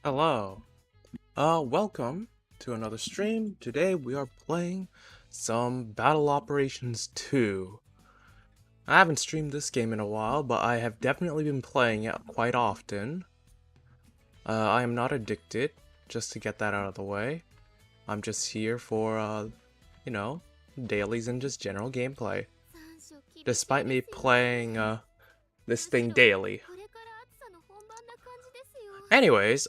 Hello. Welcome to another stream. Today we are playing some Battle Operations 2. I haven't streamed this game in a while, but I have definitely been playing it quite often. I am not addicted, just to get that out of the way. I'm just here for, you know, dailies and just general gameplay. Despite me playing, this thing daily. Anyways,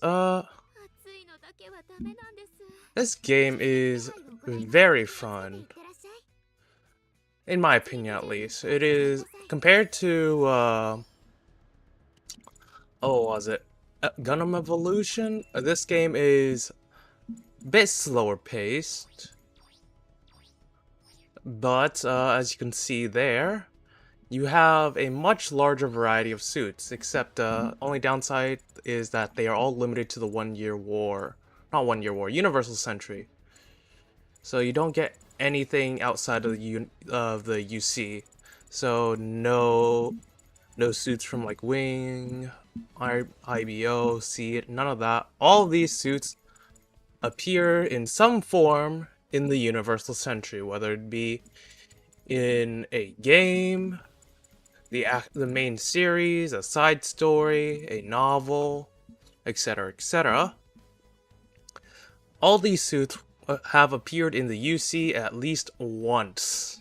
this game is very fun. In my opinion, at least. It is, compared to, oh, was it? Gundam Evolution? This game is a bit slower paced. But, as you can see there, you have a much larger variety of suits, except, only downside is that they are all limited to the 1-year war. Not 1-year war, Universal Century. So you don't get anything outside of the UC. So no suits from like Wing, IBO, Seed, none of that. All of these suits appear in some form in the Universal Century, whether it be in a game, the main series, a side story, a novel, etc., etc. All these suits have appeared in the UC at least once,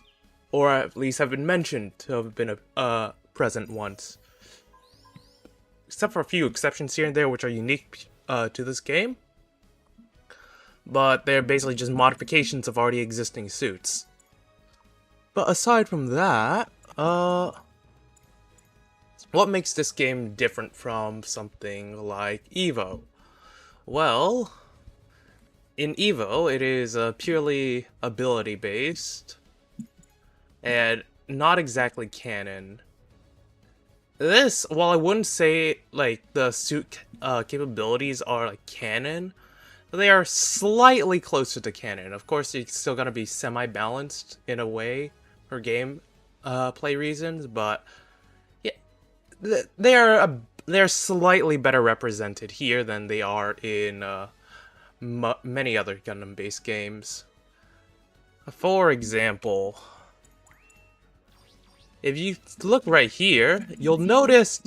or at least have been mentioned to have been present once. Except for a few exceptions here and there which are unique to this game. But they're basically just modifications of already existing suits. But aside from that, what makes this game different from something like Evo? Well, in Evo, it is purely ability-based, and not exactly canon. This, while I wouldn't say, like, the suit capabilities are, like, canon, they are slightly closer to canon. Of course, it's still gonna be semi-balanced in a way for game play reasons, but yeah, they're slightly better represented here than they are in many other Gundam-based games. For example, if you look right here, you'll notice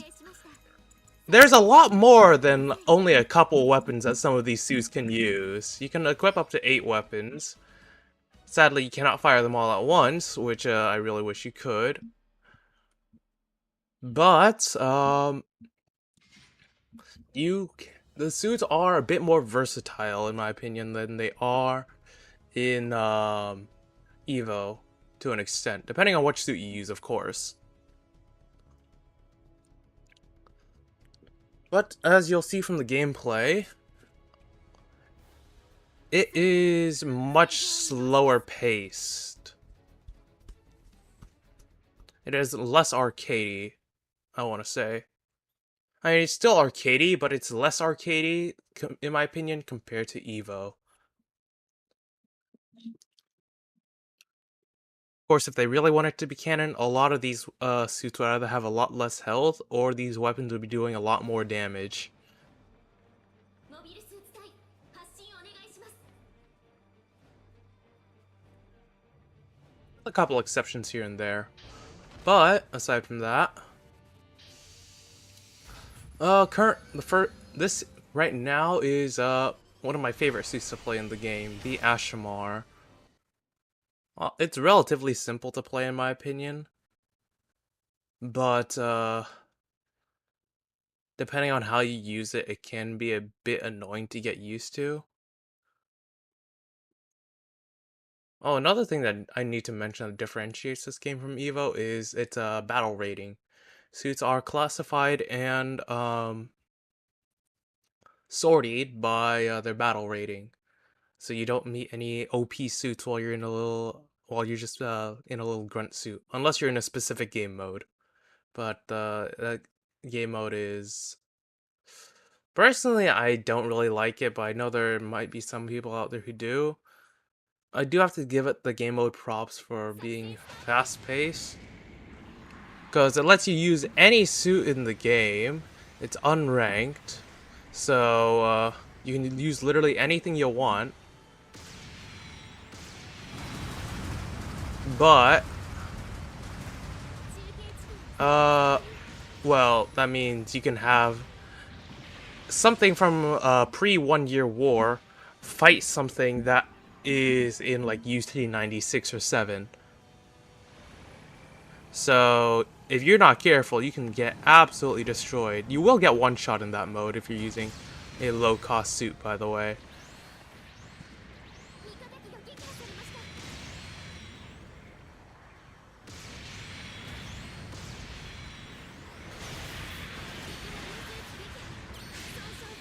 there's a lot more than only a couple weapons that some of these suits can use. You can equip up to 8 weapons. Sadly, you cannot fire them all at once, which I really wish you could. But, the suits are a bit more versatile, in my opinion, than they are in Evo, to an extent, depending on which suit you use, of course. But as you'll see from the gameplay, it is much slower paced. It is less arcadey, I want to say. I mean, it's still arcadey, but it's less arcadey, in my opinion, compared to Evo. Of course, if they really want it to be canon, a lot of these suits would either have a lot less health, or these weapons would be doing a lot more damage. A couple exceptions here and there. But, aside from that, this right now is one of my favorite suits to play in the game, the Ashamar. Well, it's relatively simple to play in my opinion, but depending on how you use it, it can be a bit annoying to get used to. Oh, another thing that I need to mention that differentiates this game from Evo is its battle rating. Suits are classified and sorted by their battle rating. So you don't meet any OP suits while you're just in a little grunt suit, unless you're in a specific game mode. But that game mode is, personally, I don't really like it, but I know there might be some people out there who do. I do have to give it the game mode props for being fast-paced, because it lets you use any suit in the game. It's unranked, So you can use literally anything you want, but well, that means you can have something from pre 1 year war fight something that is in like UT 96 or 7. So if you're not careful, you can get absolutely destroyed. You will get one shot in that mode if you're using a low cost suit, by the way.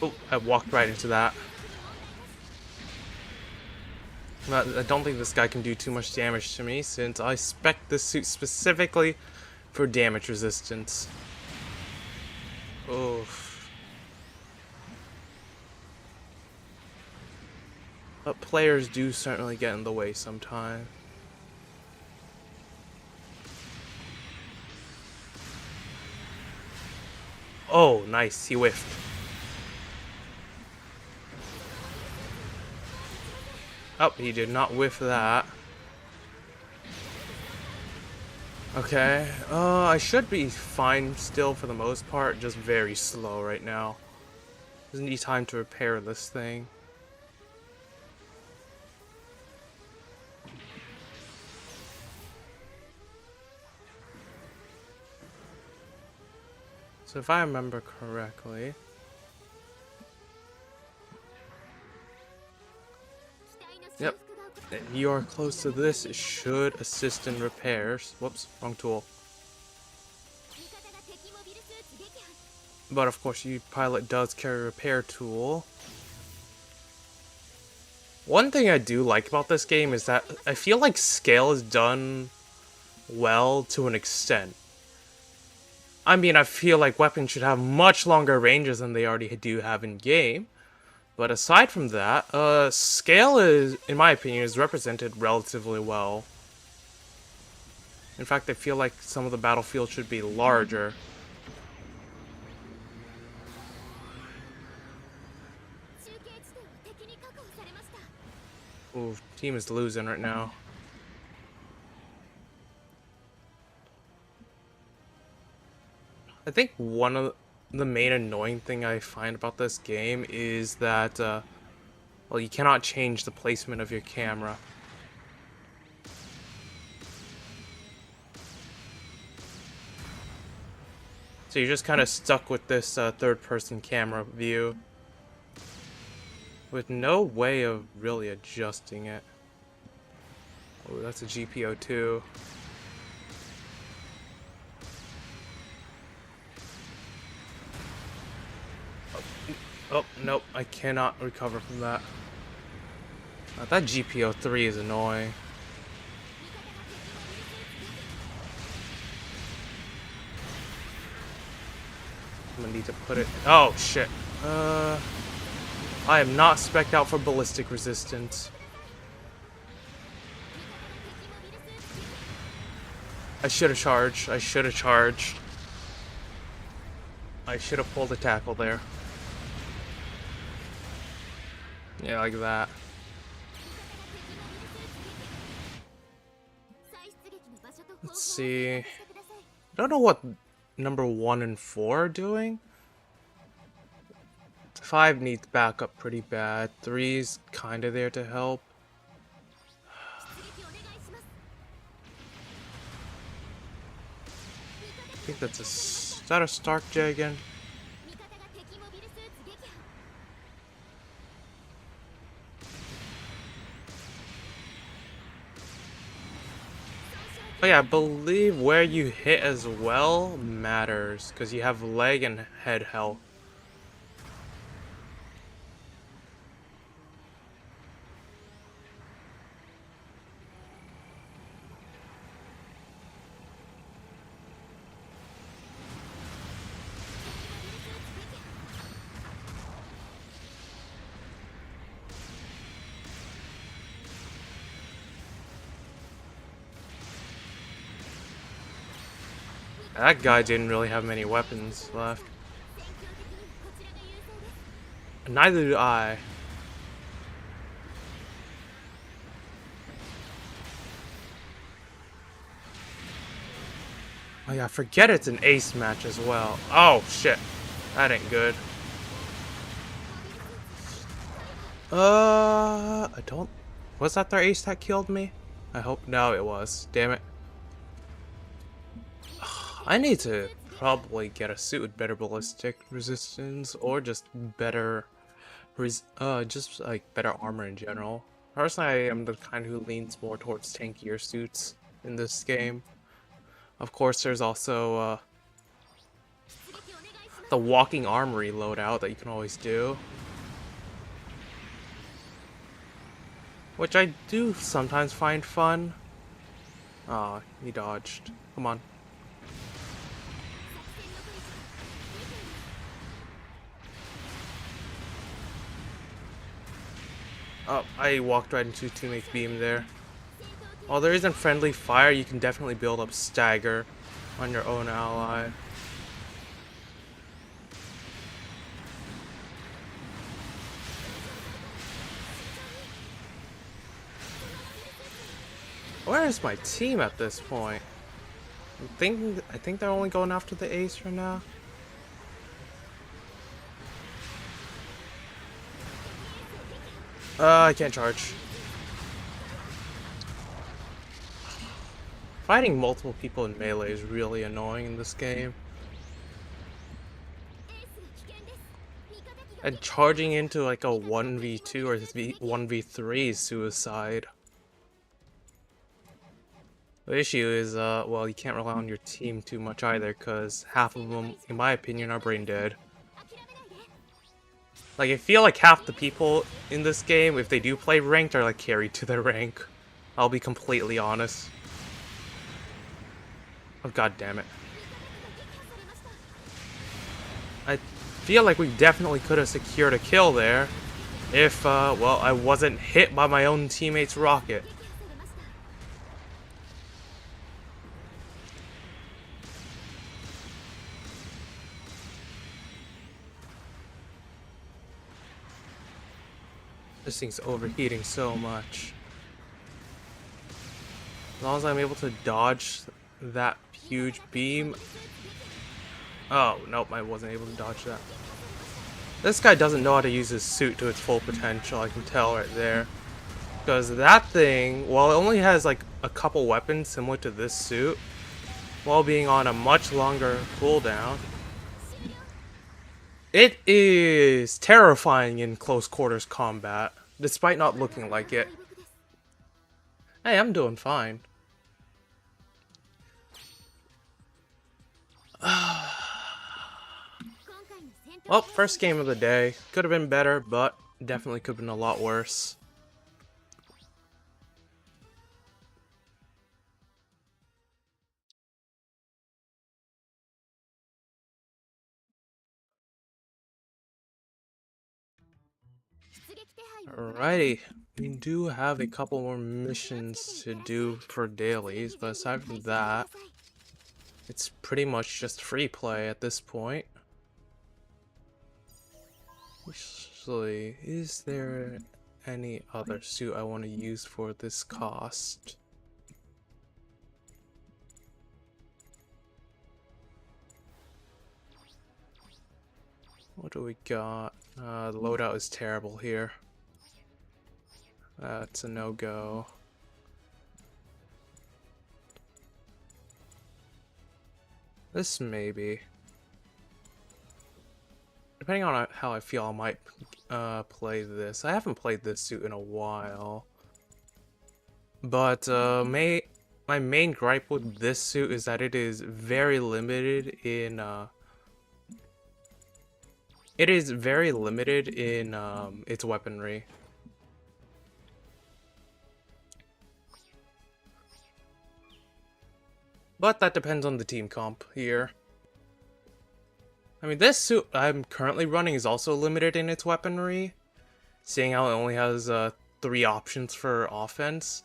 Oh, I walked right into that. I don't think this guy can do too much damage to me, since I spec this suit specifically for damage resistance. Oof. But players do certainly get in the way sometimes. Oh, nice, he whiffed. Oh, he did not whiff that. Okay, I should be fine still for the most part, just very slow right now. Just need time to repair this thing. So if I remember correctly... Yep. If you are close to this, it should assist in repairs. Whoops, wrong tool. But of course, your pilot does carry a repair tool. One thing I do like about this game is that I feel like scale is done well to an extent. I mean, I feel like weapons should have much longer ranges than they already do have in game. But aside from that, scale is, in my opinion, is represented relatively well. In fact, I feel like some of the battlefield should be larger. Ooh, team is losing right now. I think one of the main annoying thing I find about this game is that, well, you cannot change the placement of your camera. So you're just kind of stuck with this third-person camera view, with no way of really adjusting it. Oh, that's a GPO2. Oh, nope, I cannot recover from that. That GPO3 is annoying. I'm gonna need to put it... Oh, shit. I am not spec'd out for ballistic resistance. I should have charged. I should have charged. I should have pulled a tackle there. Yeah, like that. Let's see. I don't know what number 1 and 4 are doing. 5 needs backup pretty bad. 3's kind of there to help. I think that's a... Is that a Stark J again? Oh yeah, I believe where you hit as well matters, because you have leg and head health. That guy didn't really have many weapons left. Neither do I. Oh yeah, forget it's an ace match as well. Oh shit. That ain't good. I don't... Was that their ace that killed me? I hope... No, it was. Damn it. I need to probably get a suit with better ballistic resistance, or just better... just like better armor in general. Personally, I am the kind who leans more towards tankier suits in this game. Of course, there's also the walking armory loadout that you can always do, which I do sometimes find fun. Ah, he dodged. Come on. Oh, I walked right into teammate beam there. While there isn't friendly fire, you can definitely build up stagger on your own ally. Where is my team at this point? I think they're only going after the ace for now. I can't charge. Fighting multiple people in melee is really annoying in this game. And charging into like a 1v2 or 1v3 is suicide. The issue is, well, you can't rely on your team too much either, because half of them, in my opinion, are brain dead. Like, I feel like half the people in this game, if they do play ranked, are like carried to their rank. I'll be completely honest. Oh, god damn it. I feel like we definitely could have secured a kill there if, well, I wasn't hit by my own teammate's rocket. This thing's overheating so much. As long as I'm able to dodge that huge beam. Oh, nope, I wasn't able to dodge that. This guy doesn't know how to use his suit to its full potential, I can tell right there. Because that thing, while it only has like a couple weapons similar to this suit, while being on a much longer cooldown, it is terrifying in close quarters combat, despite not looking like it. Hey, I'm doing fine. Well, first game of the day. Could have been better, but definitely could have been a lot worse. Alrighty, we do have a couple more missions to do for dailies, but aside from that, it's pretty much just free play at this point. Actually, is there any other suit I want to use for this cost? What do we got? The loadout is terrible here. That's a no-go. This maybe. Depending on how I feel, I might play this. I haven't played this suit in a while. But my main gripe with this suit is that it is very limited in its weaponry. But that depends on the team comp here. I mean, this suit I'm currently running is also limited in its weaponry, seeing how it only has 3 options for offense.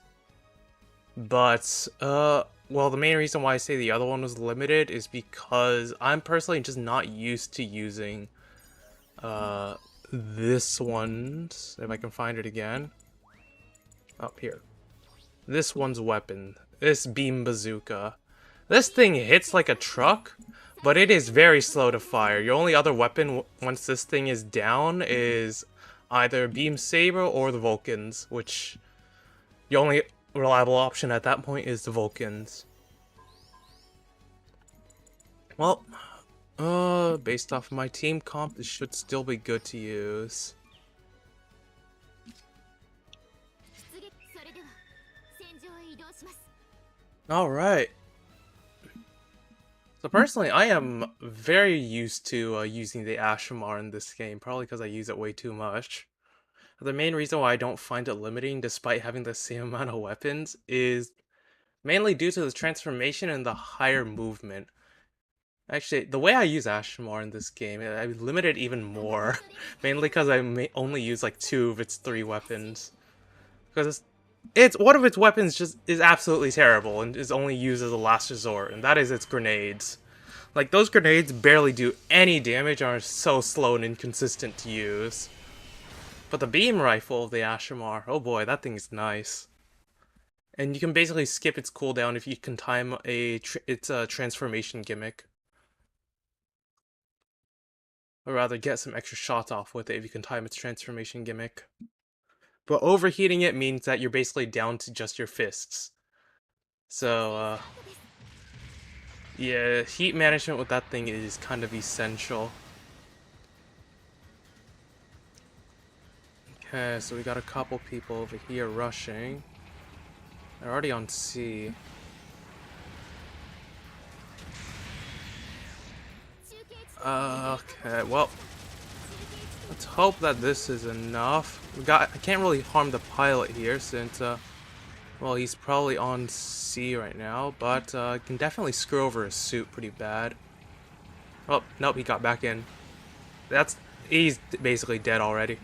But, well, the main reason why I say the other one was limited is because I'm personally just not used to using this one's, if I can find it again. Up here. This one's weapon. This beam bazooka. This thing hits like a truck, but it is very slow to fire. Your only other weapon once this thing is down is either beam saber or the Vulcans, which the only reliable option at that point is the Vulcans. Well, based off of my team comp, this should still be good to use. Alright. So personally, I am very used to using the Ashimar in this game, probably because I use it way too much. The main reason why I don't find it limiting, despite having the same amount of weapons, is mainly due to the transformation and the higher movement. Actually, the way I use Ashimar in this game, I limit it even more. Mainly because I only use like 2 of its 3 weapons. Because it's one of its weapons just is absolutely terrible and is only used as a last resort, and that is its grenades. Like, those grenades barely do any damage and are so slow and inconsistent to use. But the beam rifle of the Ashimar, oh boy, that thing is nice. And you can basically skip its cooldown if you can time its transformation gimmick. Or rather, get some extra shots off with it if you can time its transformation gimmick. But overheating it means that you're basically down to just your fists. So, yeah, heat management with that thing is kind of essential. Okay, so we got a couple people over here rushing. They're already on C. Okay, well, let's hope that this is enough. I can't really harm the pilot here since, well, he's probably on C right now, but I can definitely screw over his suit pretty bad. Oh, nope, he got back in. He's basically dead already.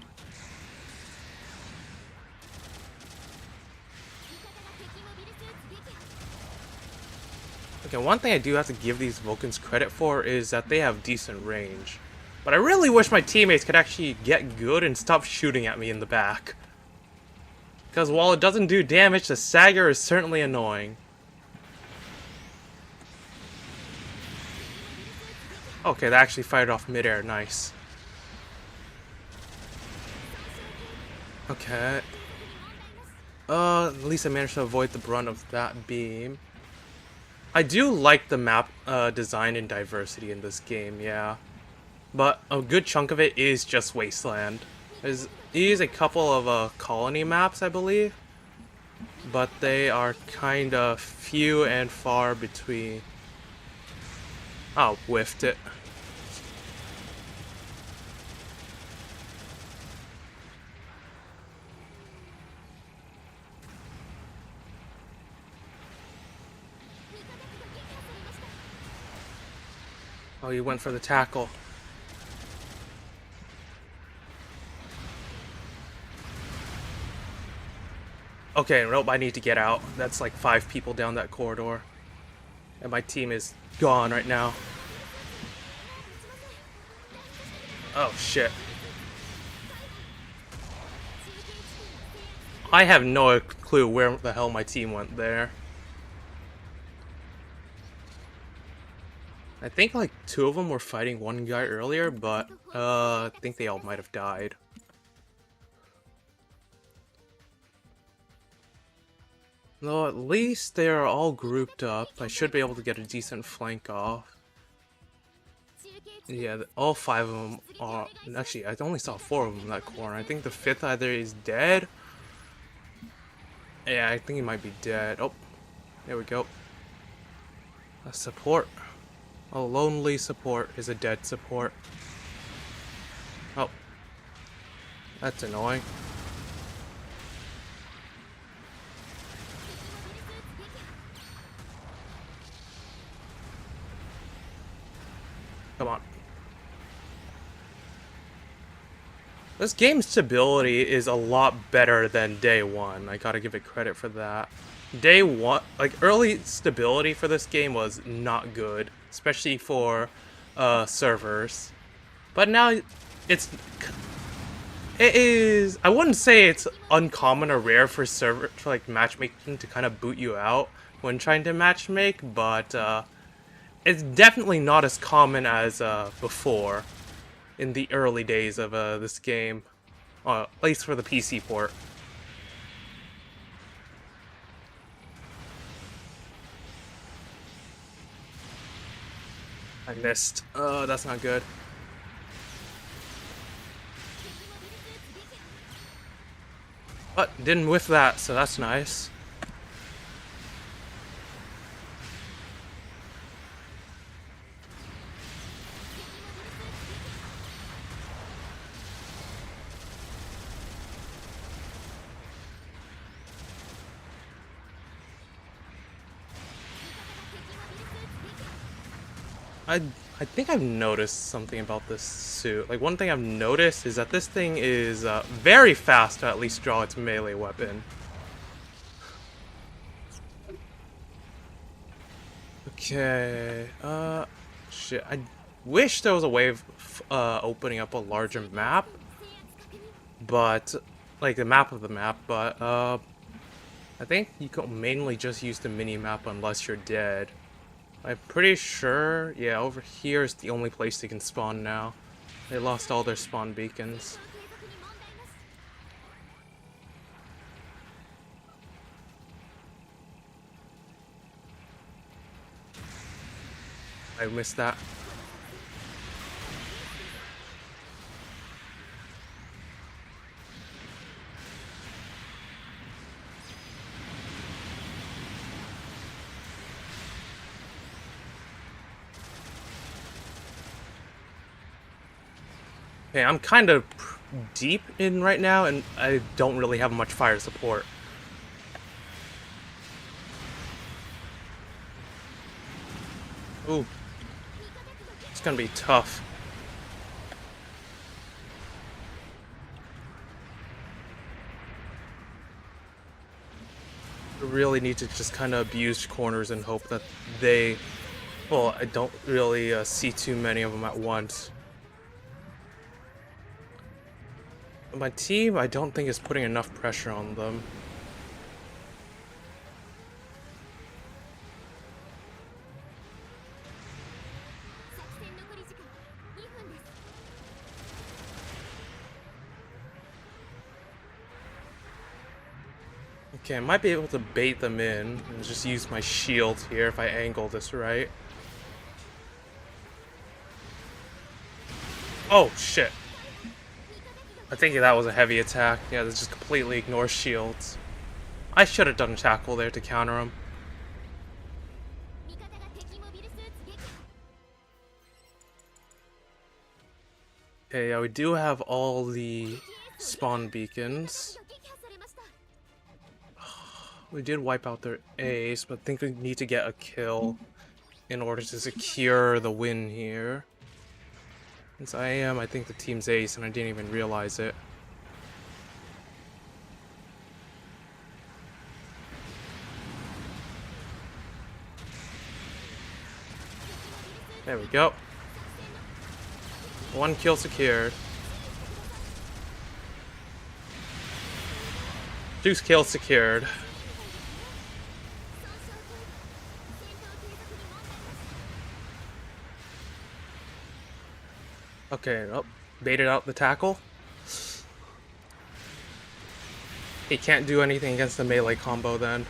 Okay, one thing I do have to give these Vulcans credit for is that they have decent range. But I really wish my teammates could actually get good and stop shooting at me in the back. Because while it doesn't do damage, the Sagger is certainly annoying. Okay, that actually fired off midair, nice. Okay. At least I managed to avoid the brunt of that beam. I do like the map design and diversity in this game, yeah. But a good chunk of it is just Wasteland. You use a couple of colony maps, I believe. But they are kind of few and far between. Oh, whiffed it. Oh, you went for the tackle. Okay, nope, I need to get out. That's like 5 people down that corridor. And my team is gone right now. Oh, shit. I have no clue where the hell my team went there. I think like 2 of them were fighting one guy earlier, but I think they all might have died. Though at least they are all grouped up, I should be able to get a decent flank off. Yeah, all 5 of them are... Actually, I only saw 4 of them in that corner. I think the 5th either is dead. Yeah, I think he might be dead. Oh, there we go. A support. A lonely support is a dead support. Oh. That's annoying. Come on. This game's stability is a lot better than day 1. I gotta give it credit for that. Day 1, like, early stability for this game was not good, especially for servers. But now it's It is. I wouldn't say it's uncommon or rare for server for like matchmaking to kind of boot you out when trying to matchmake, but it's definitely not as common as before in the early days of this game, at least for the PC port. I missed. That's not good. But didn't whiff that, so that's nice. I think I've noticed something about this suit. Like, one thing I've noticed is that this thing is very fast to at least draw its melee weapon. Okay, shit. I wish there was a way of opening up a larger map, but, like, the map of the map, but, I think you can mainly just use the mini-map unless you're dead. I'm pretty sure, yeah, over here is the only place they can spawn now. They lost all their spawn beacons. I missed that. Okay, I'm kind of deep in right now, and I don't really have much fire support. Ooh. It's gonna be tough. I really need to just kind of abuse corners and hope that they... Well, I don't really see too many of them at once. My team, I don't think is putting enough pressure on them. Okay, I might be able to bait them in and just use my shield here if I angle this right. Oh, shit. I think that was a heavy attack. Yeah, this just completely ignores shields. I should have done a tackle there to counter him. Okay, yeah, we do have all the spawn beacons. We did wipe out their ace, but I think we need to get a kill in order to secure the win here. Since I think, the team's ace, and I didn't even realize it. There we go. One kill secured. 2 kills secured. Okay, oh, baited out the tackle. He can't do anything against the melee combo then.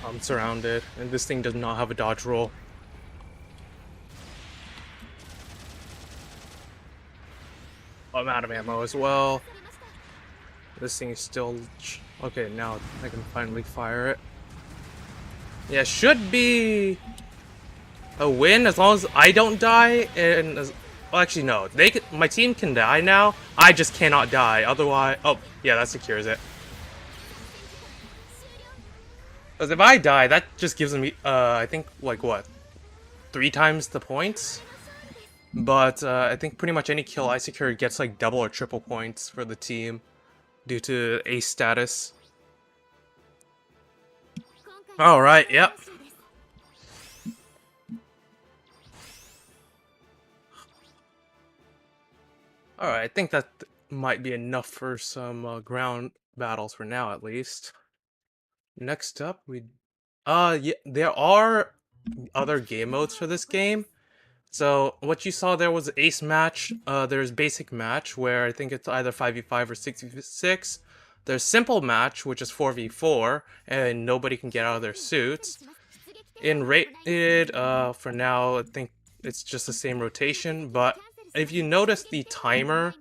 I'm surrounded, and this thing does not have a dodge roll. I'm out of ammo as well. This thing is still... Okay, now I can finally fire it. Yeah, should be a win as long as I don't die, and well, actually no, my team can die now. I just cannot die. Otherwise, oh yeah, that secures it. Because if I die, that just gives me I think like what, 3 times the points. But I think pretty much any kill I secure gets like double or triple points for the team due to ace status. Alright, yep. Alright, I think that might be enough for some ground battles for now, at least. Next up, yeah, there are other game modes for this game. So what you saw there was ace match. There's basic match where I think it's either 5v5 or 6v6. There's simple match, which is 4v4, and nobody can get out of their suits. In rated, for now, I think it's just the same rotation. But if you notice the timer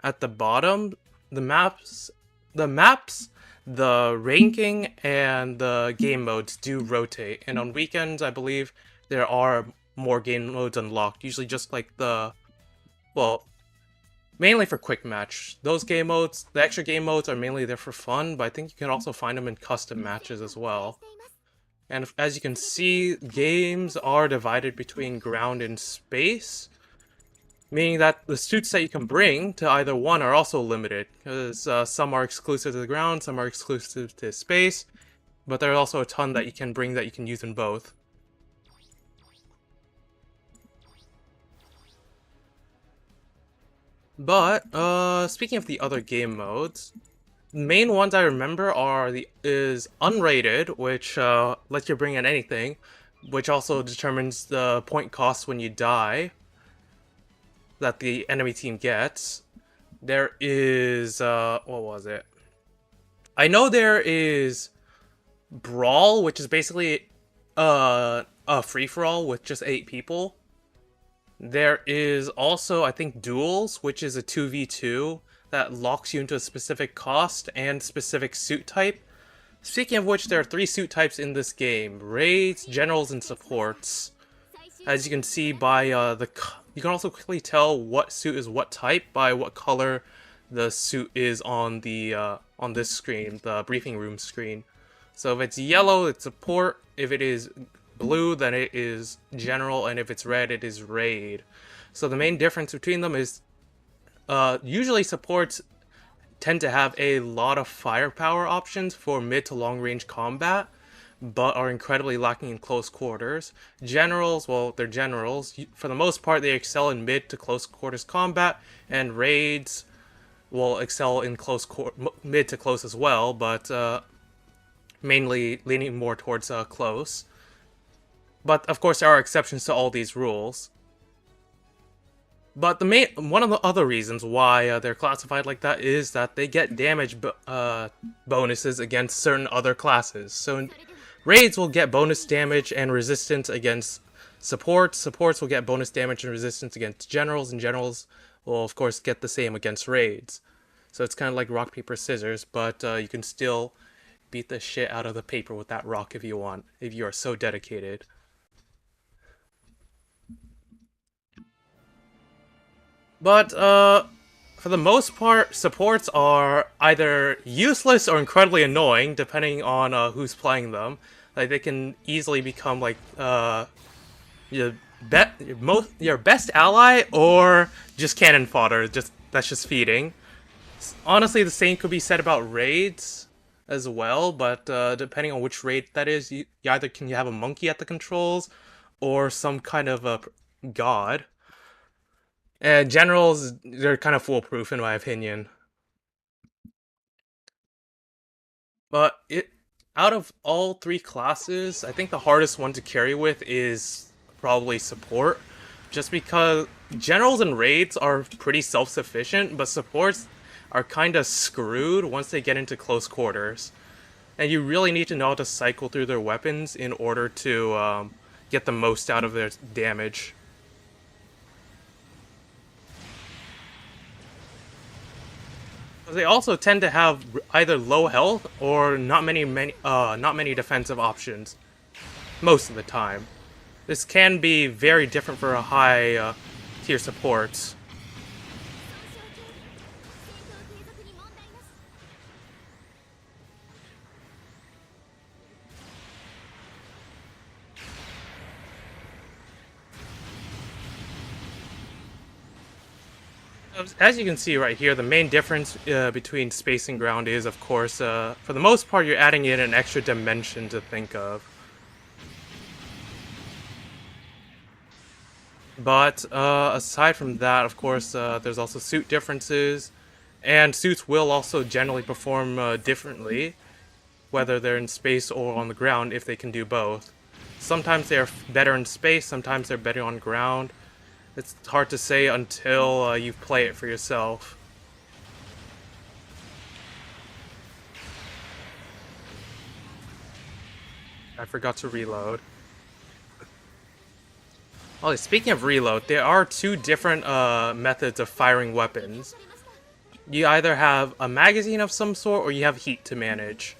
at the bottom, the maps, the maps, the ranking, and the game modes do rotate. And on weekends, I believe there are more game modes unlocked. Usually just like well, mainly for quick match. Those game modes, the extra game modes are mainly there for fun, but I think you can also find them in custom matches as well. And as you can see, games are divided between ground and space, meaning that the suits that you can bring to either one are also limited, because some are exclusive to the ground, some are exclusive to space, but there are also a ton that you can bring that you can use in both. But, speaking of the other game modes, the main ones I remember is unrated, which lets you bring in anything, which also determines the point cost when you die that the enemy team gets. There is what was it? I know there is Brawl, which is basically a free-for-all with just 8 people. There is also, I think, Duels, which is a 2v2 that locks you into a specific cost and specific suit type. Speaking of which, there are 3 suit types in this game: Raids, Generals, and Supports. As you can see by you can also quickly tell what suit is what type by what color the suit is on this screen, the briefing room screen. So if it's yellow, it's Support. If it is blue, then it is General, and if it's red, it is Raid. So the main difference between them is usually supports tend to have a lot of firepower options for mid to long range combat, but are incredibly lacking in close quarters. Generals, well, they're generals. For the most part, they excel in mid to close quarters combat, and raids will excel in mid to close as well, but mainly leaning more towards close. But of course, there are exceptions to all these rules. But one of the other reasons why they're classified like that is that they get damage bonuses against certain other classes. So raids will get bonus damage and resistance against supports. Supports will get bonus damage and resistance against generals, and generals will of course get the same against raids. So it's kind of like rock, paper, scissors, but you can still beat the shit out of the paper with that rock if you want, if you are so dedicated. But, for the most part, supports are either useless or incredibly annoying, depending on who's playing them. Like, they can easily become, like, your best ally, or just cannon fodder. That's just feeding. Honestly, the same could be said about raids as well, but depending on which raid that is, you either can have a monkey at the controls, or some kind of a god. And generals, they're kind of foolproof in my opinion. But out of all 3 classes, I think the hardest one to carry with is probably support. Just because generals and raids are pretty self-sufficient, but supports are kind of screwed once they get into close quarters. And you really need to know how to cycle through their weapons in order to get the most out of their damage. They also tend to have either low health or not many defensive options most of the time. This can be very different for a high tier supports. As you can see right here, the main difference between space and ground is, of course, for the most part, you're adding in an extra dimension to think of. But aside from that, of course, there's also suit differences, and suits will also generally perform differently, whether they're in space or on the ground, if they can do both. Sometimes they're better in space, sometimes they're better on ground. It's hard to say until you play it for yourself. I forgot to reload. Oh, speaking of reload, there are two different methods of firing weapons. You either have a magazine of some sort or you have heat to manage.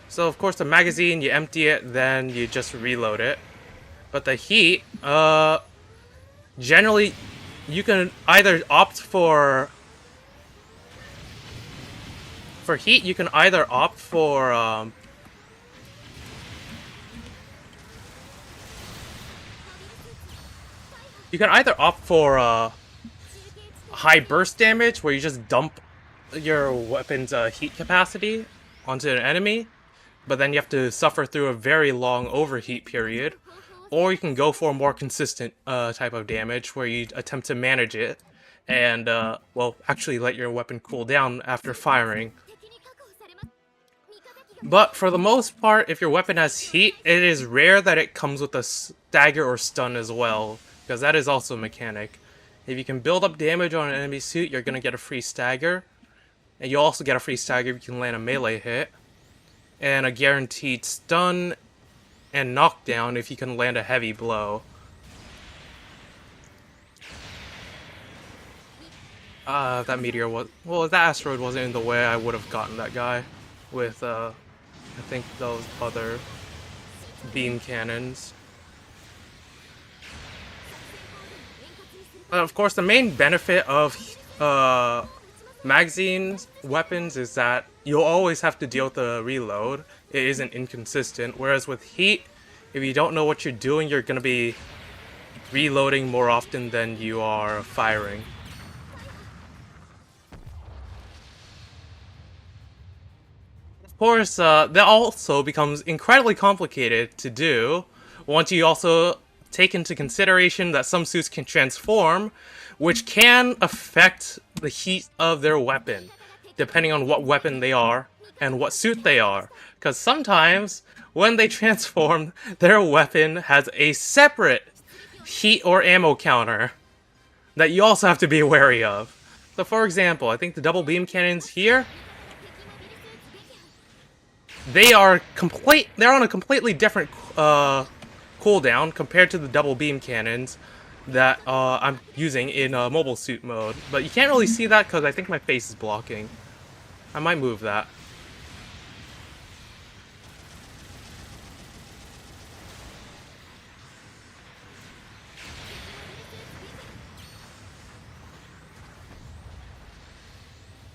So of course the magazine, you empty it, then you just reload it. But the heat, generally you can either opt for heat, you can either opt for high burst damage, where you just dump your weapon's heat capacity onto an enemy, but then you have to suffer through a very long overheat period. Or you can go for a more consistent type of damage, where you attempt to manage it and, well, actually let your weapon cool down after firing. But for the most part, if your weapon has heat, it is rare that it comes with a stagger or stun as well, because that is also a mechanic. If you can build up damage on an enemy suit, you're going to get a free stagger. And you also get a free stagger if you can land a melee hit. And a guaranteed stun and knockdown if you can land a heavy blow. That meteor was... Well, if that asteroid wasn't in the way, I would have gotten that guy with, I think those other beam cannons. Of course, the main benefit of magazines weapons is that you'll always have to deal with the reload. It isn't inconsistent. Whereas with heat, if you don't know what you're doing, you're going to be reloading more often than you are firing. Of course, that also becomes incredibly complicated to do once you also take into consideration that some suits can transform, which can affect the heat of their weapon, depending on what weapon they are and what suit they are. Because sometimes, when they transform, their weapon has a separate heat or ammo counter that you also have to be wary of. So for example, I think the double beam cannons here, they're on a completely different cooldown compared to the double beam cannons that I'm using in mobile suit mode. But you can't really see that because I think my face is blocking. I might move that.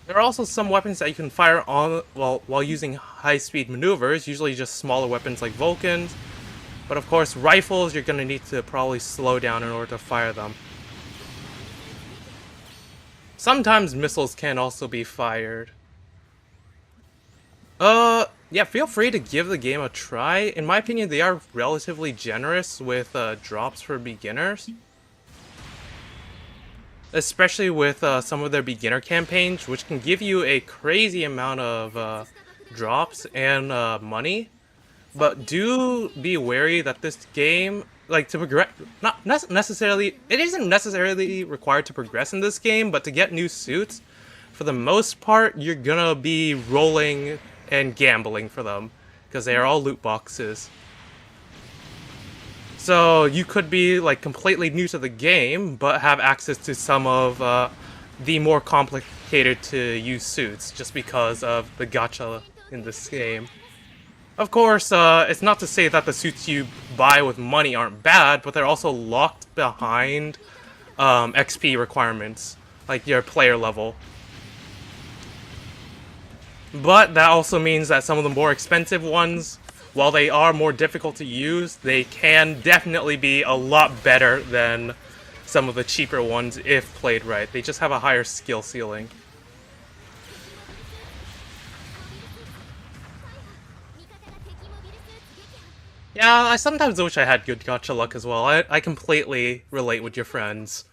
There are also some weapons that you can fire on while using high-speed maneuvers, usually just smaller weapons like Vulcans. But of course, rifles, you're going to need to probably slow down in order to fire them. Sometimes missiles can also be fired. Yeah, feel free to give the game a try. In my opinion, they are relatively generous with drops for beginners. Especially with some of their beginner campaigns, which can give you a crazy amount of drops and money. But do be wary that this game, like, to progress, not necessarily, it isn't necessarily required to progress in this game, but to get new suits, for the most part, you're gonna be rolling and gambling for them, because they are all loot boxes. So you could be like completely new to the game, but have access to some of the more complicated to use suits, just because of the gacha in this game. Of course, it's not to say that the suits you buy with money aren't bad, but they're also locked behind XP requirements, like your player level. But that also means that some of the more expensive ones, while they are more difficult to use, they can definitely be a lot better than some of the cheaper ones if played right. They just have a higher skill ceiling. Yeah, I sometimes wish I had good gacha luck as well. I completely relate with your friends.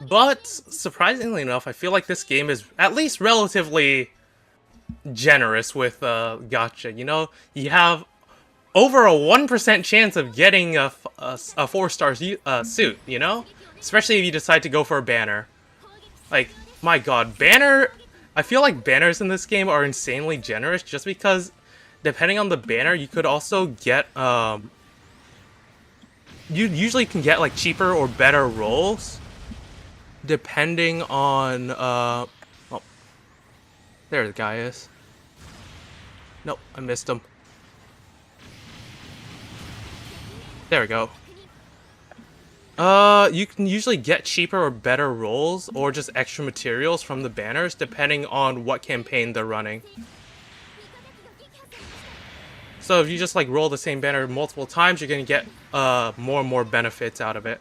But, surprisingly enough, I feel like this game is at least relatively generous with gacha. You know, you have over a 1% chance of getting a 4-star suit, you know? Especially if you decide to go for a banner. Like, my god, banner... I feel like banners in this game are insanely generous just because, depending on the banner, you could also get, you usually can get, like, cheaper or better rolls, depending on, oh, there the guy is. Nope, I missed him. There we go. You can usually get cheaper or better rolls, or just extra materials from the banners, depending on what campaign they're running. So if you just, like, roll the same banner multiple times, you're gonna get, more and more benefits out of it.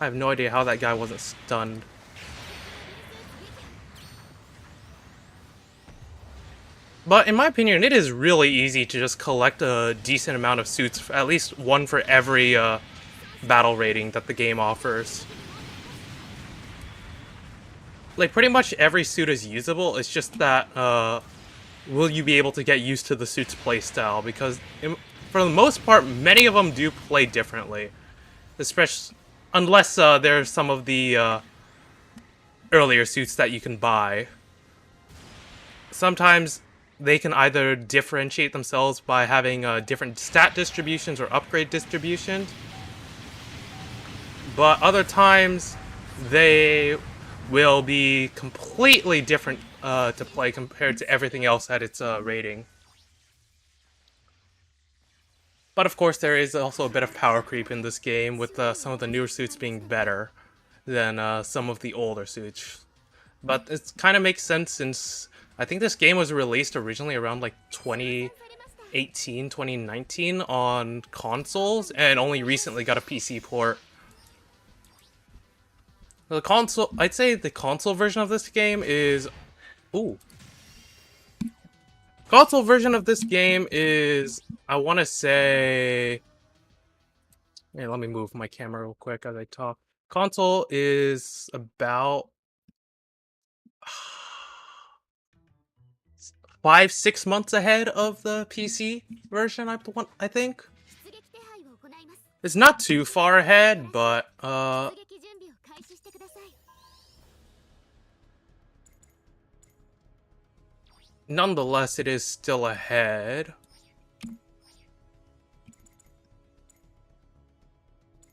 I have no idea how that guy wasn't stunned. But in my opinion, it is really easy to just collect a decent amount of suits, at least one for every battle rating that the game offers. Like, pretty much every suit is usable, it's just that, will you be able to get used to the suit's playstyle? Because, for the most part, many of them do play differently. Especially, unless there's some of the earlier suits that you can buy. Sometimes they can either differentiate themselves by having different stat distributions or upgrade distributions, but other times they will be completely different to play compared to everything else at its rating. But of course, there is also a bit of power creep in this game, with some of the newer suits being better than some of the older suits. But it kind of makes sense since I think this game was released originally around like 2018, 2019 on consoles, and only recently got a PC port. The console, I'd say the console version of this game is... Ooh. Console version of this game is, I want to say... Here, let me move my camera real quick as I talk. Console is about 5-6 months ahead of the PC version, I think. It's not too far ahead, but nonetheless, it is still ahead.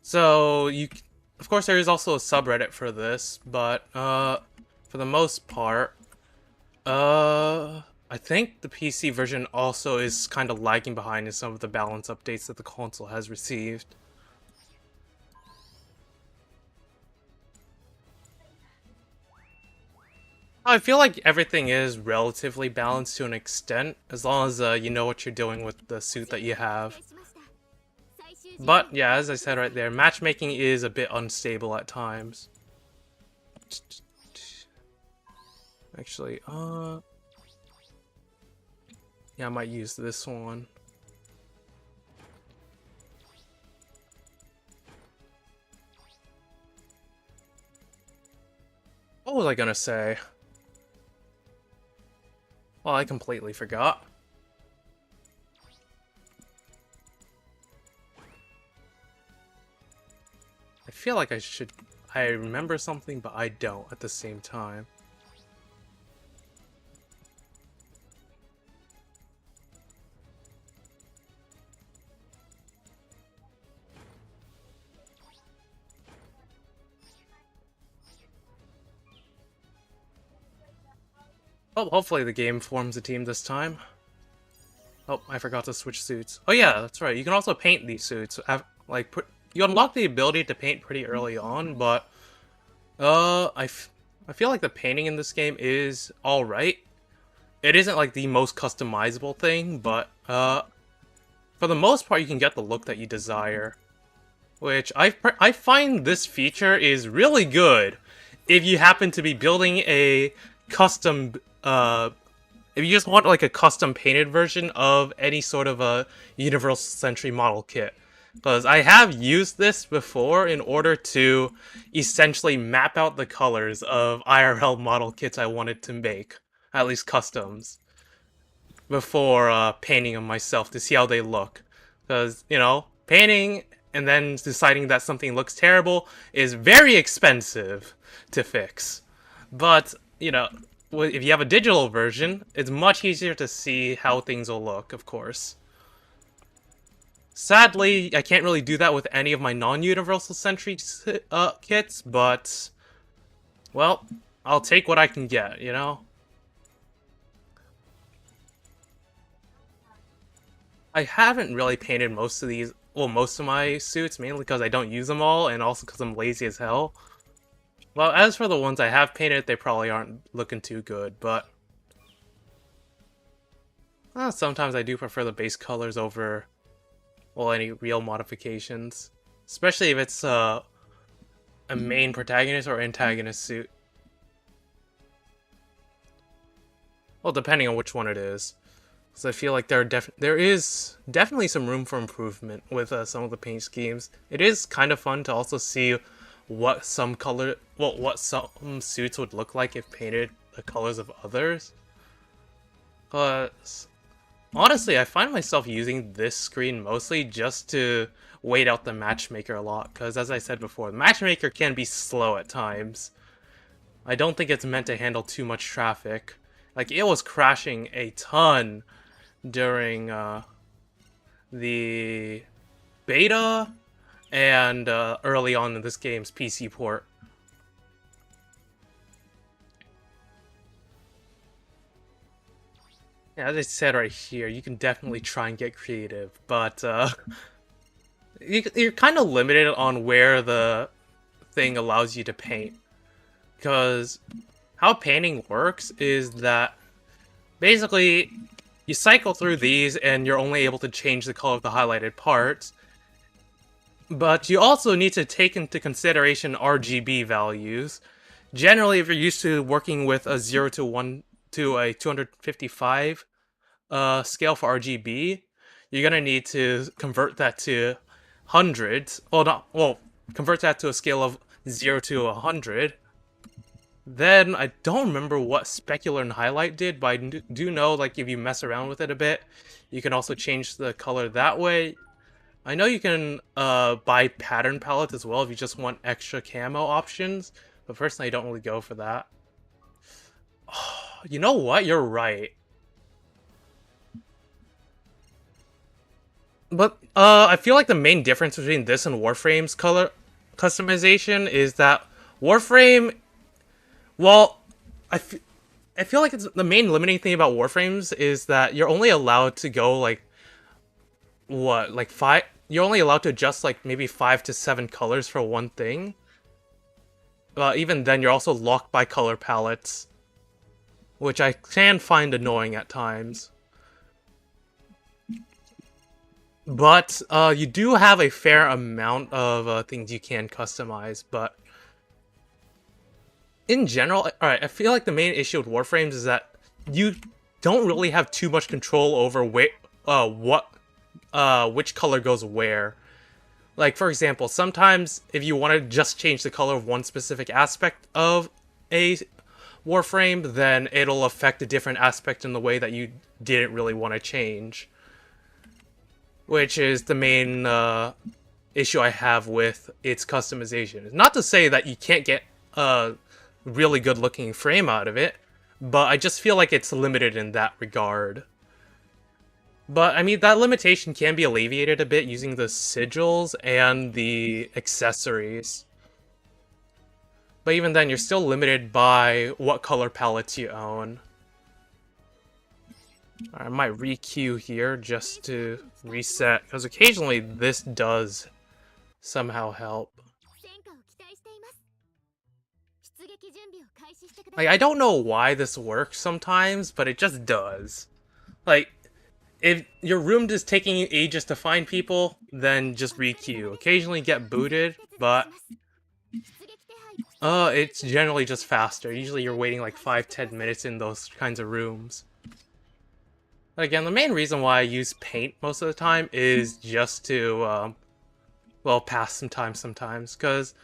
So, of course, there is also a subreddit for this, but, for the most part, I think the PC version also is kind of lagging behind in some of the balance updates that the console has received. I feel like everything is relatively balanced to an extent, as long as you know what you're doing with the suit that you have. But, yeah, as I said right there, matchmaking is a bit unstable at times. Actually, yeah, I might use this one. What was I gonna say? Well, I completely forgot. I feel like I remember something, but I don't at the same time. Oh, hopefully the game forms a team this time. Oh, I forgot to switch suits. Oh yeah, that's right. You can also paint these suits. Like, you unlock the ability to paint pretty early on, but I feel like the painting in this game is all right. It isn't like the most customizable thing, but for the most part, you can get the look that you desire. which I find this feature is really good if you happen to be building a custom if you just want like a custom painted version of any sort of a Universal Century model kit. Because I have used this before in order to essentially map out the colors of IRL model kits I wanted to make, at least customs, before painting them myself to see how they look. Because, you know, painting and then deciding that something looks terrible is very expensive to fix. But, you know, if you have a digital version, it's much easier to see how things will look, of course. Sadly, I can't really do that with any of my non-Universal Century kits, but, well, I'll take what I can get, you know? I haven't really painted most of these, well, most of my suits, mainly because I don't use them all, and also because I'm lazy as hell. Well, as for the ones I have painted, they probably aren't looking too good, but sometimes I do prefer the base colors over, well, any real modifications. Especially if it's a main protagonist or antagonist suit. Well, depending on which one it is. Because I feel like there is definitely some room for improvement with some of the paint schemes. It is kind of fun to also see what some suits would look like if painted the colors of others. But honestly, I find myself using this screen mostly just to wait out the matchmaker a lot, because as I said before, the matchmaker can be slow at times. I don't think it's meant to handle too much traffic. Like, it was crashing a ton during the beta and early on in this game's PC port. Yeah, as I said right here, you can definitely try and get creative, but you're kind of limited on where the thing allows you to paint. Because how painting works is that basically you cycle through these and you're only able to change the color of the highlighted parts. But you also need to take into consideration RGB values. Generally, if you're used to working with a 0 to 1 to a 255 scale for RGB, you're gonna need to convert that to hundreds. Convert that to a scale of 0 to 100. Then, I don't remember what specular and highlight did, but I do know, like, if you mess around with it a bit, you can also change the color that way. I know you can buy pattern palettes as well if you just want extra camo options, but personally I don't really go for that. You know what? You're right. But I feel like the main difference between this and Warframe's color customization is that Warframe, well, I feel like the main limiting thing about Warframes is that you're only allowed to go like five. You're only allowed to adjust like maybe 5 to 7 colors for one thing. Even then, you're also locked by color palettes, which I can find annoying at times. But you do have a fair amount of things you can customize, but in general, alright, I feel like the main issue with Warframes is that you don't really have too much control over which color goes where. Like, for example, sometimes if you want to just change the color of one specific aspect of a Warframe, then it'll affect a different aspect in the way that you didn't really want to change. Which is the main issue I have with its customization. Not to say that you can't get a really good looking frame out of it, but I just feel like it's limited in that regard. But, I mean, that limitation can be alleviated a bit using the sigils and the accessories. But even then, you're still limited by what color palettes you own. I might re-queue here just to reset, because occasionally this does somehow help. Like, I don't know why this works sometimes, but it just does. Like, if your room is taking you ages to find people, then just requeue. Occasionally get booted, but it's generally just faster. Usually you're waiting like 5-10 minutes in those kinds of rooms. But again, the main reason why I use paint most of the time is just to, well, pass some time sometimes, because,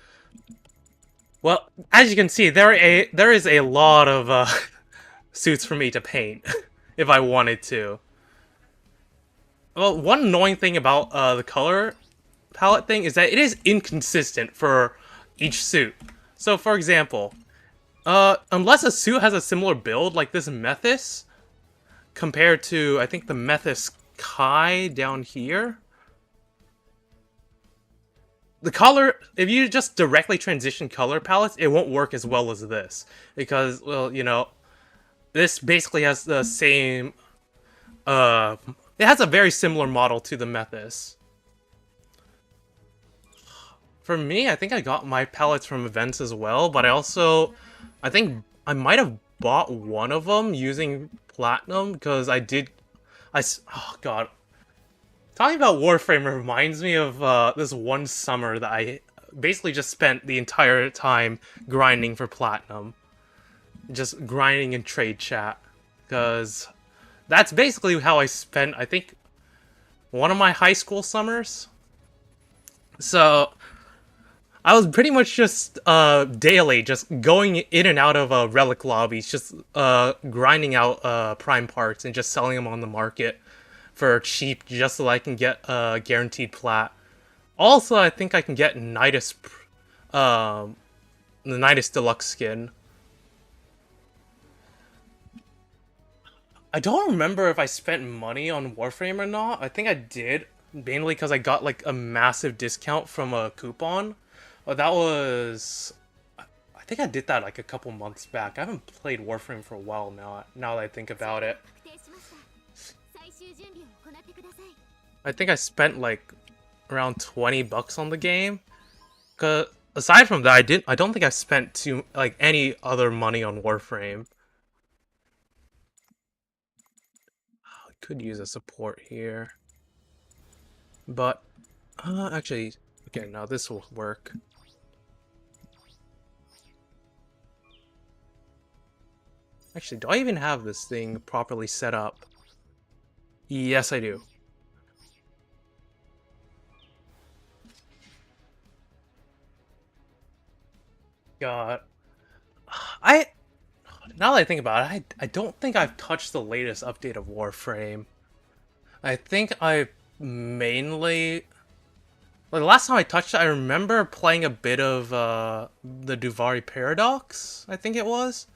well, as you can see, there is a lot of suits for me to paint if I wanted to. Well, one annoying thing about the color palette thing is that it is inconsistent for each suit. So, for example, unless a suit has a similar build, like this Methis, compared to, I think, the Methis Kai down here, the color, if you just directly transition color palettes, it won't work as well as this. Because, well, you know, this basically has the same, it has a very similar model to the Methis. For me, I think I got my palettes from events as well, but I think I might have bought one of them using Platinum, because oh god. Talking about Warframe reminds me of this one summer that I basically just spent the entire time grinding for Platinum. Just grinding in trade chat. Because that's basically how I spent, I think, one of my high school summers. So, I was pretty much just daily, just going in and out of relic lobbies, just grinding out prime parts and just selling them on the market for cheap, just so I can get guaranteed plat. Also, I think I can get Nidus, the Nidus Deluxe skin. I don't remember if I spent money on Warframe or not. I think I did, mainly because I got like a massive discount from a coupon. But that was... I think I did that like a couple months back. I haven't played Warframe for a while now that I think about it. I think I spent like around 20 bucks on the game. Cause aside from that, I don't think I spent any other money on Warframe. I could use a support here. But actually, okay, now this will work. Actually, do I even have this thing properly set up? Yes, I do. God. Now that I think about it, I don't think I've touched the latest update of Warframe. I think I mainly... Like, the last time I touched it, I remember playing a bit of the Duvari Paradox, I think it was.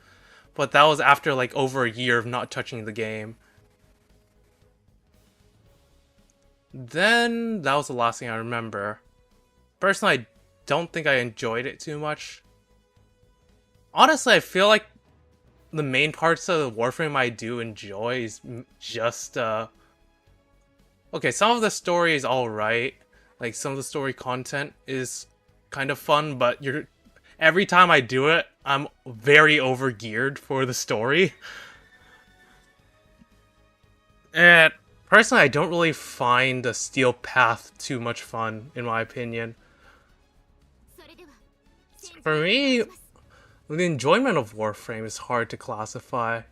But that was after like over a year of not touching the game. Then that was the last thing I remember. Personally, I don't think I enjoyed it too much. Honestly, I feel like the main parts of the Warframe I do enjoy is just okay, some of the story is alright. Like, some of the story content is kind of fun, but every time I do it, I'm very overgeared for the story. And personally, I don't really find the Steel Path too much fun, in my opinion. For me, the enjoyment of Warframe is hard to classify.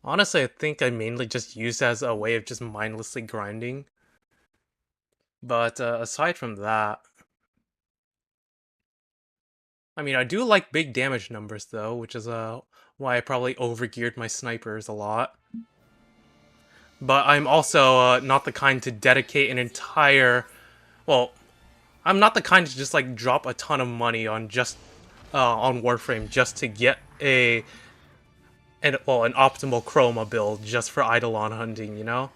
Honestly, I think I mainly just use it as a way of just mindlessly grinding. But aside from that... I mean, I do like big damage numbers, though, which is why I probably overgeared my snipers a lot. But I'm also not the kind to dedicate an entire... Well, I'm not the kind to just, like, drop a ton of money on just... on Warframe just to get an optimal chroma build just for Eidolon hunting, you know?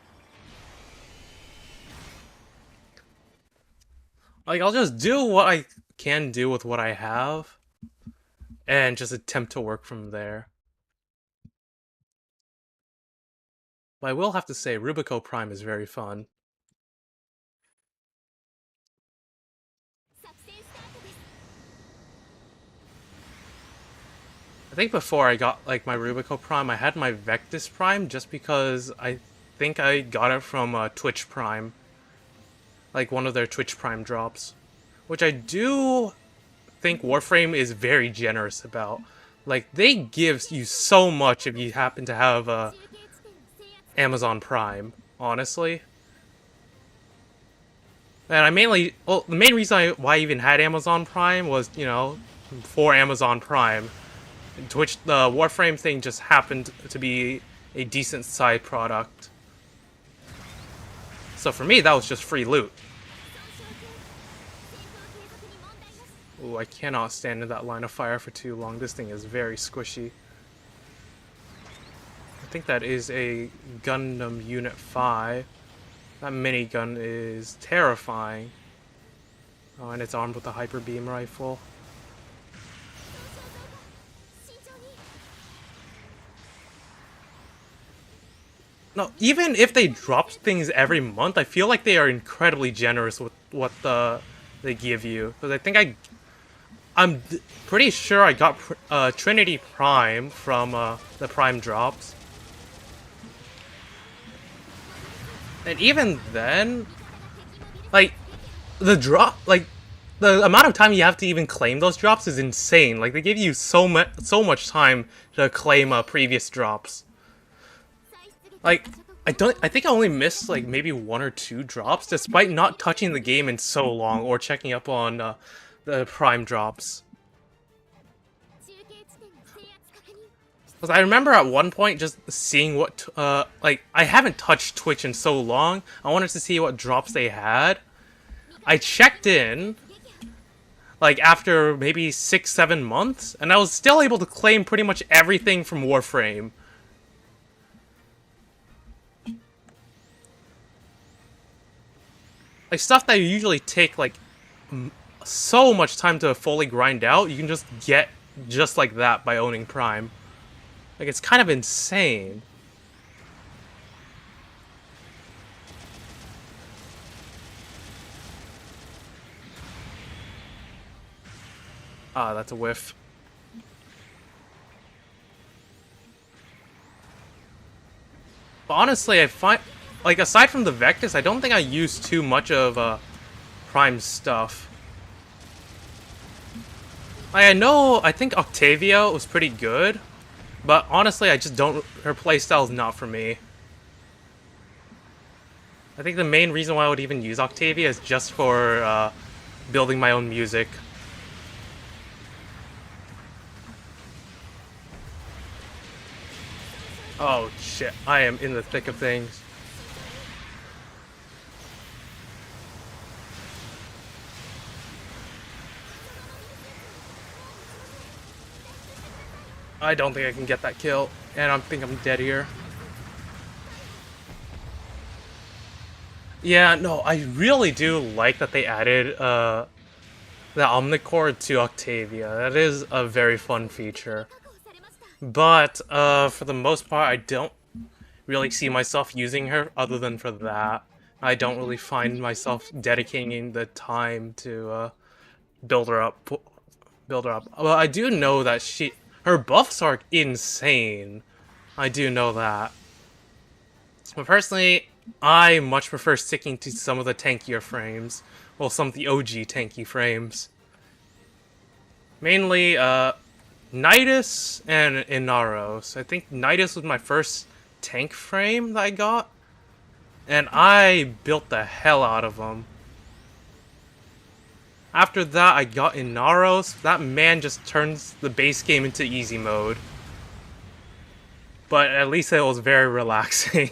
Like, I'll just do what I can do with what I have, and just attempt to work from there. But I will have to say, Rubico Prime is very fun. I think before I got, like, my Rubico Prime, I had my Vectis Prime just because I think I got it from Twitch Prime. Like one of their Twitch Prime drops. Which I do think Warframe is very generous about. Like, they give you so much if you happen to have Amazon Prime, honestly. And I mainly, well, the main reason why I even had Amazon Prime was, you know, for Amazon Prime. Twitch, the Warframe thing just happened to be a decent side product. So for me, that was just free loot. Ooh, I cannot stand in that line of fire for too long. This thing is very squishy. I think that is a Gundam Unit 5. That minigun is terrifying. Oh, and it's armed with a hyper beam rifle. No, even if they drop things every month, I feel like they are incredibly generous with what they give you. Because I think I'm pretty sure I got Trinity Prime from the Prime drops. And even then, like, the amount of time you have to even claim those drops is insane. Like, they give you so much time to claim previous drops. Like, I think I only missed, like, maybe 1 or 2 drops, despite not touching the game in so long, or checking up on the Prime drops. Because I remember at one point just seeing what, like, I haven't touched Twitch in so long, I wanted to see what drops they had. I checked in, like, after maybe 6-7 months, and I was still able to claim pretty much everything from Warframe. Like, stuff that you usually take, like, so much time to fully grind out, you can just get just like that by owning Prime. Like, it's kind of insane. Ah, that's a whiff. But honestly, I find, like, aside from the Vectis, I don't think I use too much of Prime stuff. Like, I think Octavia was pretty good, but honestly, I just don't, her playstyle is not for me. I think the main reason why I would even use Octavia is just for building my own music. Oh shit, I am in the thick of things. I don't think I can get that kill, and I think I'm dead here. Yeah, no, I really do like that they added the Omnicord to Octavia. That is a very fun feature. But for the most part, I don't really see myself using her other than for that. I don't really find myself dedicating the time to build her up. Well, I do know that her buffs are insane. I do know that. But personally, I much prefer sticking to some of the tankier frames. Well, some of the OG tanky frames. Mainly, Nidus and Inaros. I think Nidus was my first tank frame that I got. And I built the hell out of them. After that, I got Inaros. That man just turns the base game into easy mode. But at least it was very relaxing.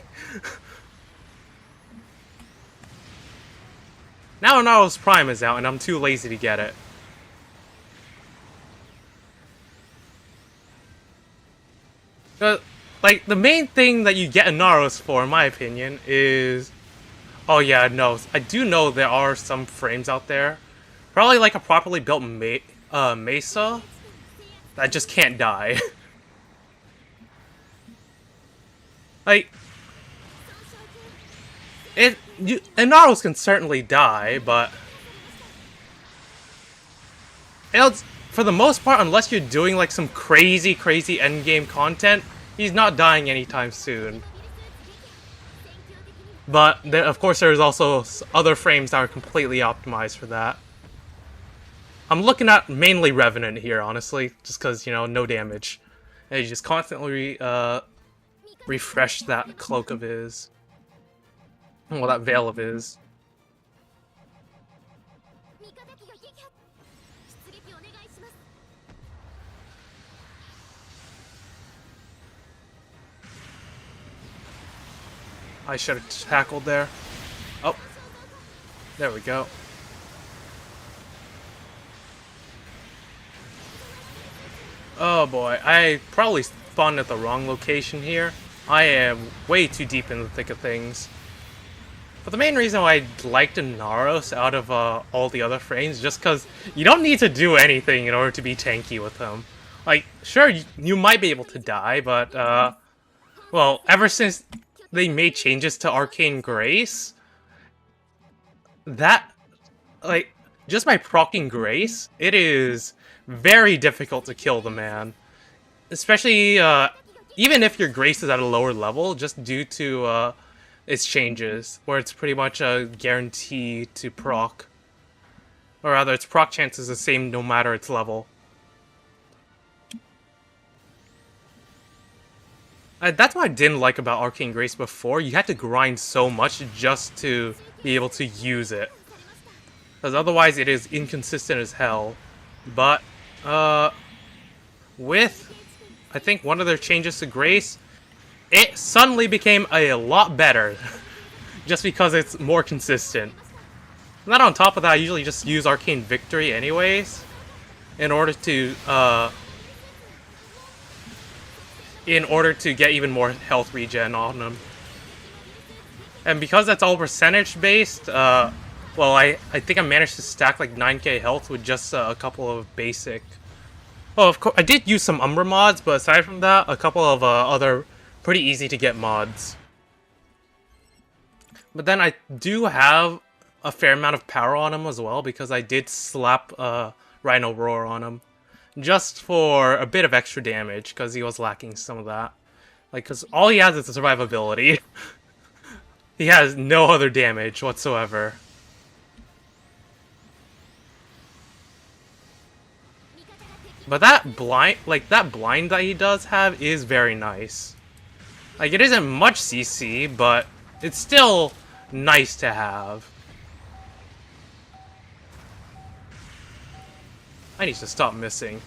Now Inaros Prime is out and I'm too lazy to get it. Like, the main thing that you get Inaros for, in my opinion, is... Oh yeah, no, I do know there are some frames out there. Probably like a properly built Mesa that just can't die. Like, Inaros can certainly die, but for the most part, unless you're doing like some crazy endgame content, he's not dying anytime soon. But of course, there's also other frames that are completely optimized for that. I'm looking at mainly Revenant here, honestly, just because, you know, no damage. And you just constantly refresh that cloak of his. Well, that veil of his. I should have tackled there. Oh, there we go. Oh boy, I probably spawned at the wrong location here. I am way too deep in the thick of things. But the main reason why I liked Naros out of all the other frames, just because you don't need to do anything in order to be tanky with him. Like, sure, you might be able to die, but, well, ever since they made changes to Arcane Grace, that, like, just by proccing Grace, it is very difficult to kill the man. Especially, even if your Grace is at a lower level, just due to, its changes, where it's pretty much a guarantee to proc. Or rather, its proc chance is the same no matter its level. That's what I didn't like about Arcane Grace before. You had to grind so much just to be able to use it. Because otherwise it is inconsistent as hell. But, with, I think, one of their changes to Grace, it suddenly became a lot better. Just because it's more consistent. And then on top of that, I usually just use Arcane Victory anyways. In order to get even more health regen on them. And because that's all percentage based, well, I think I managed to stack like 9k health with just a couple of basic... Oh, of course, I did use some Umbra mods, but aside from that, a couple of other pretty easy to get mods. But then I do have a fair amount of power on him as well, because I did slap Rhino Roar on him. Just for a bit of extra damage, because he was lacking some of that. Like, because all he has is the survivability. He has no other damage whatsoever. But that blind that he does have is very nice. Like, it isn't much CC, but it's still nice to have. I need to stop missing.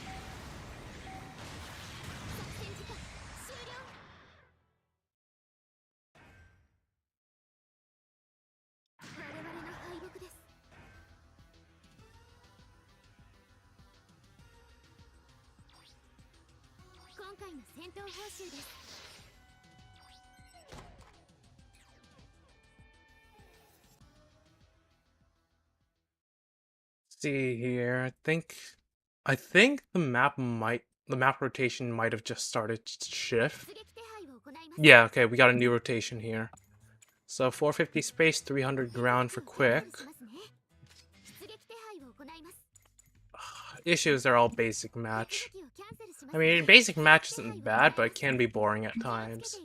See here, I think the map rotation might have just started to shift. Yeah, okay, we got a new rotation here. So 450 space, 300 ground for quick. Issues are all basic match. I mean, basic match isn't bad, but it can be boring at times.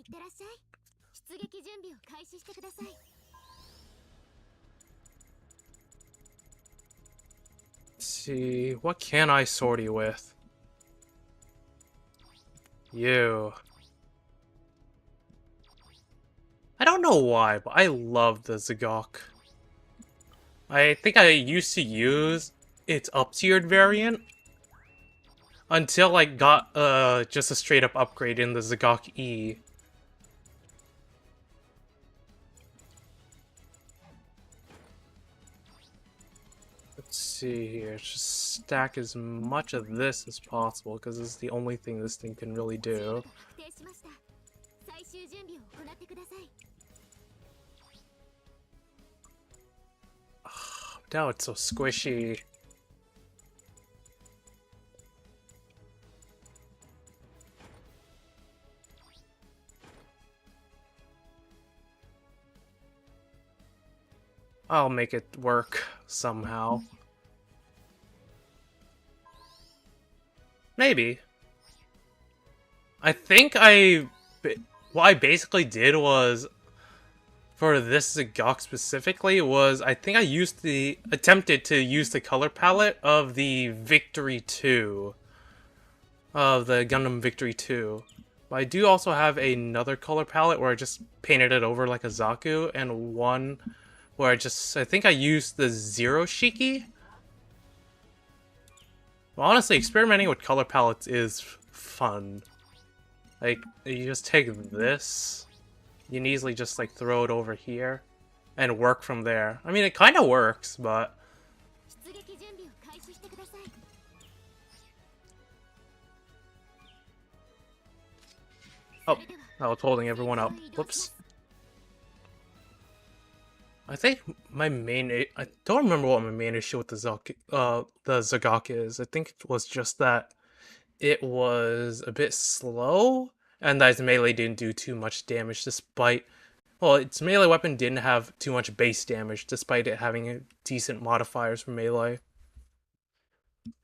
Let's see, what can I sortie with? You. I don't know why, but I love the Zagok. I think I used to use its up-tiered variant until I got just a straight-up upgrade in the Zagok E. Let's see here, just stack as much of this as possible, because this is the only thing this thing can really do. Now it's so squishy. I'll make it work somehow. Maybe. I think what I basically did was for this Zagok specifically was I think I attempted to use the color palette of the Victory 2. Of the Gundam Victory 2. But I do also have another color palette where I just painted it over like a Zaku, and one where I think I used the Zero Shiki. Well, honestly, experimenting with color palettes is fun. Like, you just take this, you can easily just like throw it over here, and work from there. I mean, it kind of works, but... Oh, I was holding everyone up. Whoops. I think my I don't remember what my main issue with the Zagok is. I think it was just that it was a bit slow, and that its melee didn't do too much damage despite... Well, its melee weapon didn't have too much base damage despite it having decent modifiers for melee.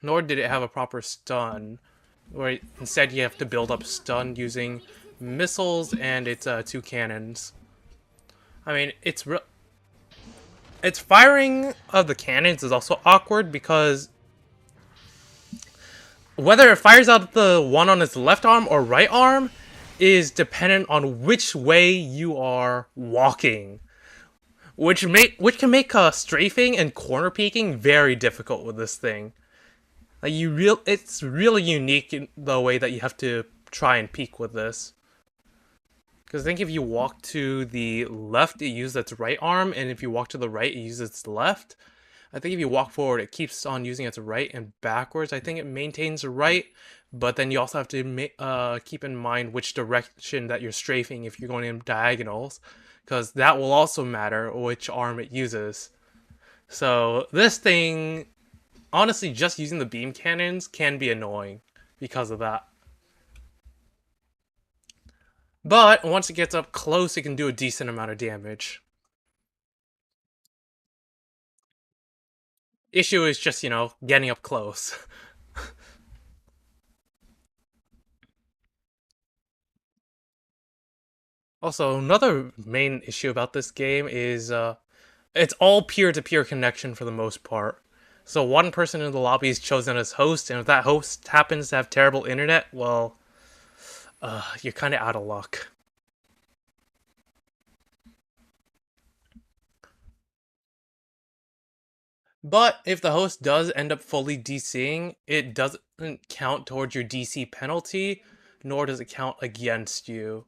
Nor did it have a proper stun, where instead you have to build up stun using missiles and its 2 cannons. I mean, its firing of the cannons is also awkward because whether it fires out the one on its left arm or right arm is dependent on which way you are walking, which can make strafing and corner peeking very difficult with this thing. Like it's really unique in the way that you have to try and peek with this. Because I think if you walk to the left, it uses its right arm, and if you walk to the right, it uses its left. I think if you walk forward, it keeps on using its right, and backwards, I think it maintains right, but then you also have to keep in mind which direction that you're strafing if you're going in diagonals, because that will also matter which arm it uses. So this thing, honestly, just using the beam cannons can be annoying because of that. But once it gets up close, it can do a decent amount of damage. Issue is just, getting up close. Also, another main issue about this game is it's all peer-to-peer connection for the most part. So one person in the lobby is chosen as host, and if that host happens to have terrible internet, well, you're kind of out of luck. But if the host does end up fully DCing, it doesn't count towards your DC penalty, nor does it count against you.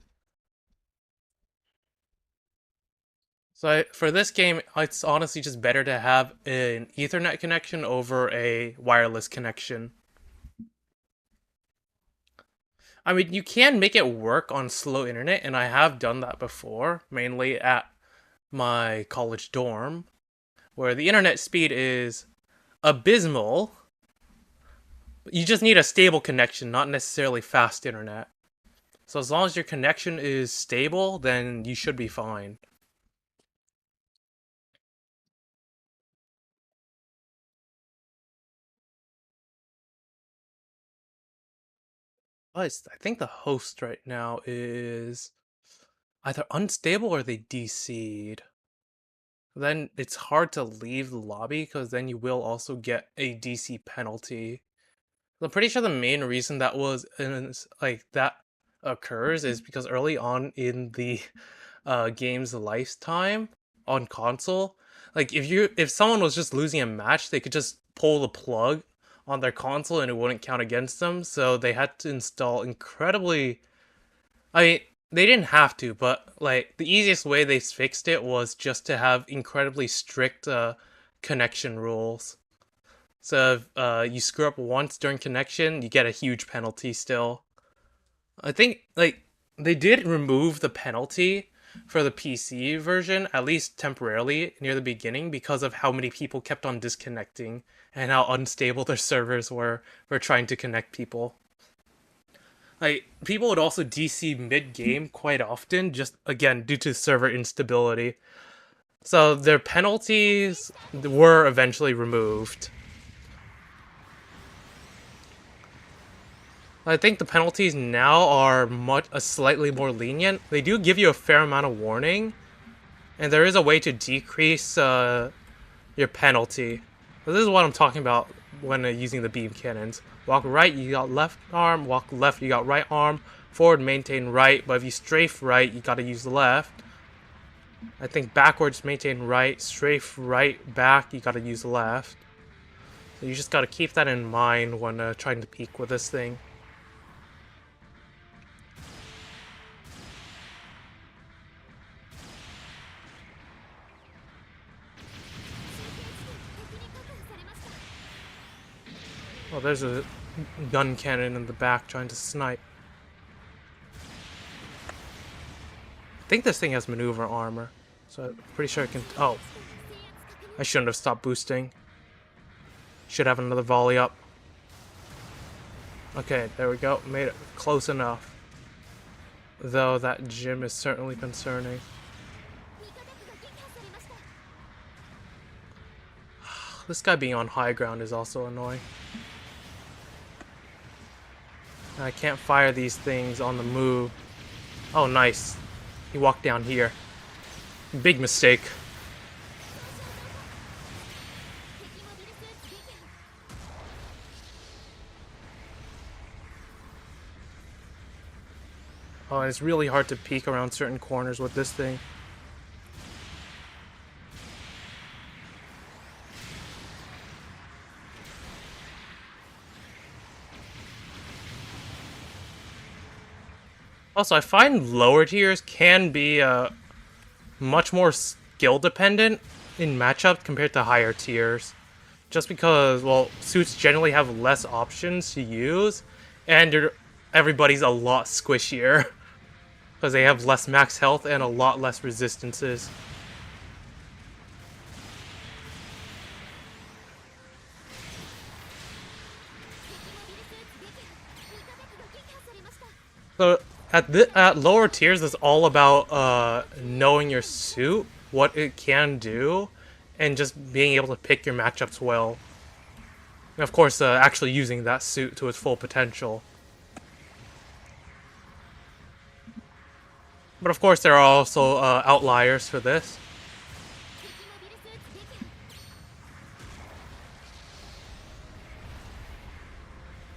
So for this game, it's honestly just better to have an Ethernet connection over a wireless connection. I mean, you can make it work on slow internet, and I have done that before, mainly at my college dorm, where the internet speed is abysmal. You just need a stable connection, not necessarily fast internet. So as long as your connection is stable, then you should be fine. I think the host right now is either unstable or they DC'd. Then it's hard to leave the lobby because then you will also get a DC penalty. I'm pretty sure the main reason that that occurs is because early on in the game's lifetime on console, like if someone was just losing a match, they could just pull the plug on their console and it wouldn't count against them. So they had to install incredibly... I mean, they didn't have to, but like the easiest way they fixed it was just to have incredibly strict connection rules. So if you screw up once during connection, you get a huge penalty still. I think like they did remove the penalty for the PC version, at least temporarily, near the beginning because of how many people kept on disconnecting and how unstable their servers were for trying to connect people. Like, people would also DC mid-game quite often, just, again, due to server instability. So their penalties were eventually removed. I think the penalties now are slightly more lenient. They do give you a fair amount of warning, And there is a way to decrease your penalty. So this is what I'm talking about when using the beam cannons. Walk right, you got left arm. Walk left, you got right arm. Forward, maintain right. But if you strafe right, you gotta use left. I think backwards, maintain right. Strafe right, back, you gotta use left. So you just gotta keep that in mind when trying to peek with this thing. Oh, there's a gun cannon in the back trying to snipe. I think this thing has maneuver armor, so I'm pretty sure it can... Oh. I shouldn't have stopped boosting. Should have another volley up. Okay, there we go. Made it close enough. Though that gym is certainly concerning. This guy being on high ground is also annoying. I can't fire these things on the move. Oh, nice. He walked down here. Big mistake. Oh, it's really hard to peek around certain corners with this thing. Also, I find lower tiers can be much more skill dependent in matchup compared to higher tiers. Just because, well, suits generally have less options to use, and everybody's a lot squishier. Because they have less max health and a lot less resistances. So at lower tiers, it's all about knowing your suit, what it can do, and just being able to pick your matchups well. And of course, actually using that suit to its full potential. But of course, there are also outliers for this.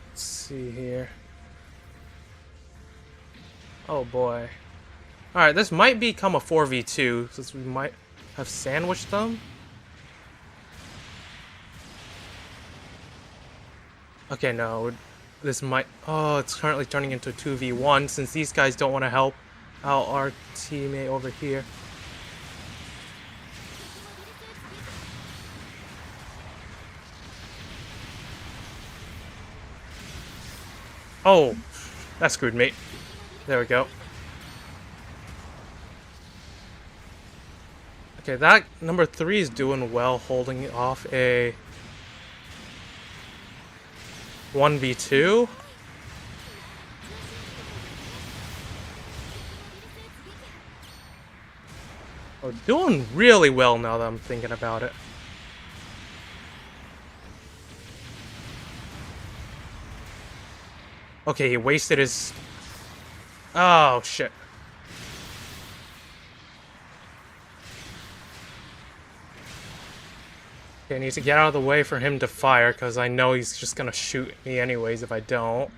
Let's see here. Oh boy. Alright, this might become a 4v2, since we might have sandwiched them. Okay, no. This might... Oh, it's currently turning into a 2v1, since these guys don't want to help out our teammate over here. Oh, that screwed me. There we go. Okay, that number 3 is doing well, holding off a 1v2. Oh, doing really well now that I'm thinking about it. Okay, he wasted his... Oh, shit. Okay, I need to get out of the way for him to fire, because I know he's just gonna shoot me anyways if I don't.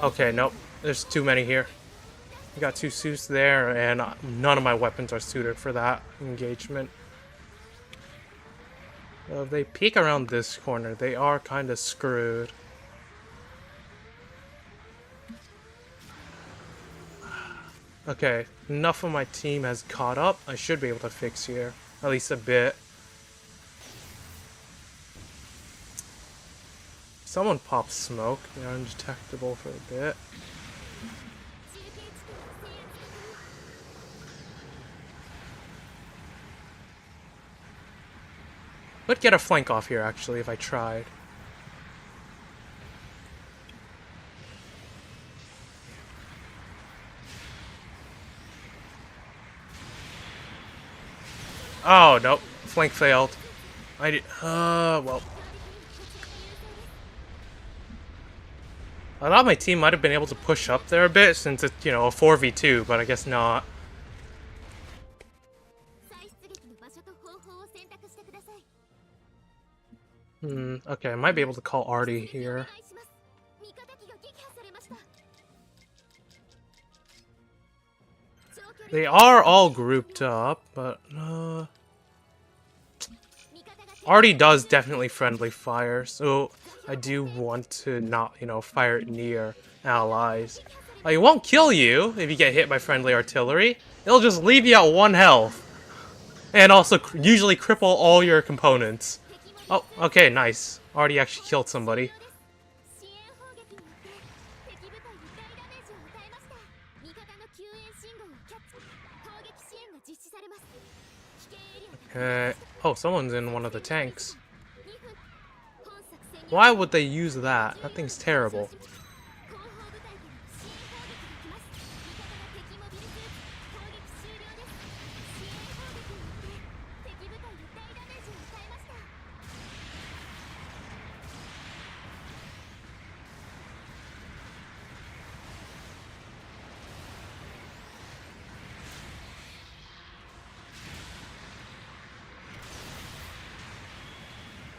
Okay, nope. There's too many here. I got 2 suits there, and none of my weapons are suited for that engagement. If they peek around this corner, they are kind of screwed. Okay, enough of my team has caught up. I should be able to fix here. At least a bit. Someone popped smoke. They're undetectable for a bit. Would get a flank off here, actually, if I tried. Oh, nope. Flank failed. I did... well... I thought my team might have been able to push up there a bit since it's, you know, a 4v2, but I guess not. Okay, I might be able to call Artie here. They are all grouped up, but Artie does definitely friendly fire, so I do want to not, you know, fire it near allies. It won't kill you if you get hit by friendly artillery. It'll just leave you at 1 health. And also usually cripple all your components. Oh, okay, nice. Already actually killed somebody. Okay. Oh, someone's in one of the tanks. Why would they use that? That thing's terrible.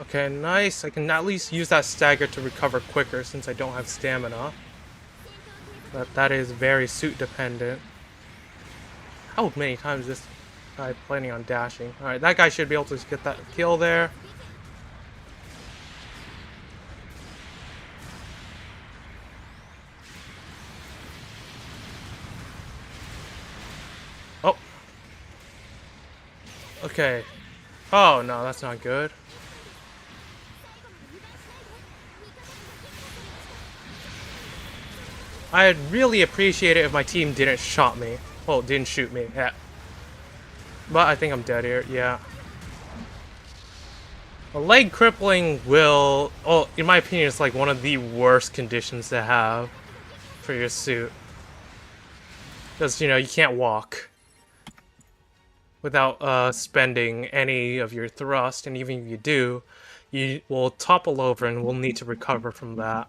Okay, nice. I can at least use that stagger to recover quicker since I don't have stamina. But that is very suit dependent. How many times is this guy planning on dashing? Alright, that guy should be able to get that kill there. Oh. Okay. Oh, no, that's not good. I'd really appreciate it if my team didn't shot me. Well, didn't shoot me. Yeah. But I think I'm dead here. Yeah. A leg crippling will... Oh, in my opinion, it's like one of the worst conditions to have for your suit. Because, you know, you can't walk without spending any of your thrust. And even if you do, you will topple over and will need to recover from that.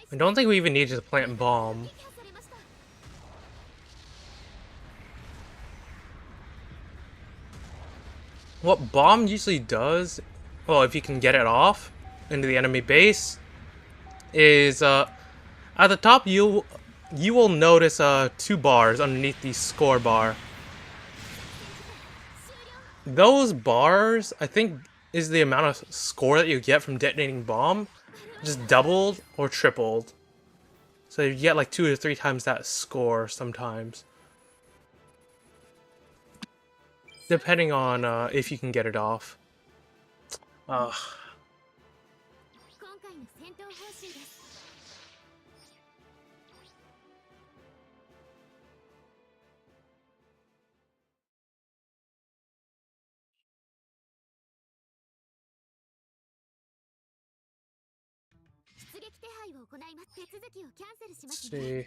I don't think we even needed to plant bomb. What bomb usually does, well, if you can get it off into the enemy base, is at the top you will notice 2 bars underneath the score bar. Those bars, I think, is the amount of score that you get from detonating bomb. Just doubled or tripled. So you get like 2 to 3 times that score sometimes. Depending on if you can get it off. Let's see.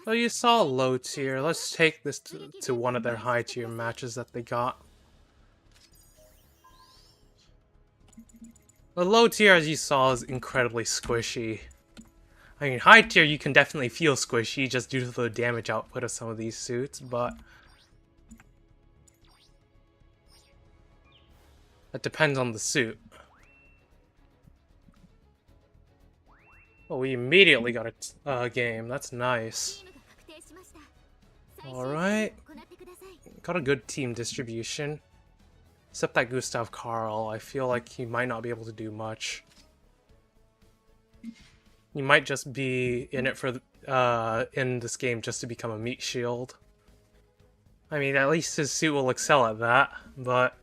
Oh, you saw low tier. Let's take this to one of their high tier matches that they got. The low tier, as you saw, is incredibly squishy. I mean, high tier you can definitely feel squishy just due to the damage output of some of these suits, but that depends on the suit. Oh, we immediately got a game. That's nice. Alright. Got a good team distribution. Except that Gustav Karl, I feel like he might not be able to do much. He might just be in it for in this game just to become a meat shield. I mean, at least his suit will excel at that, but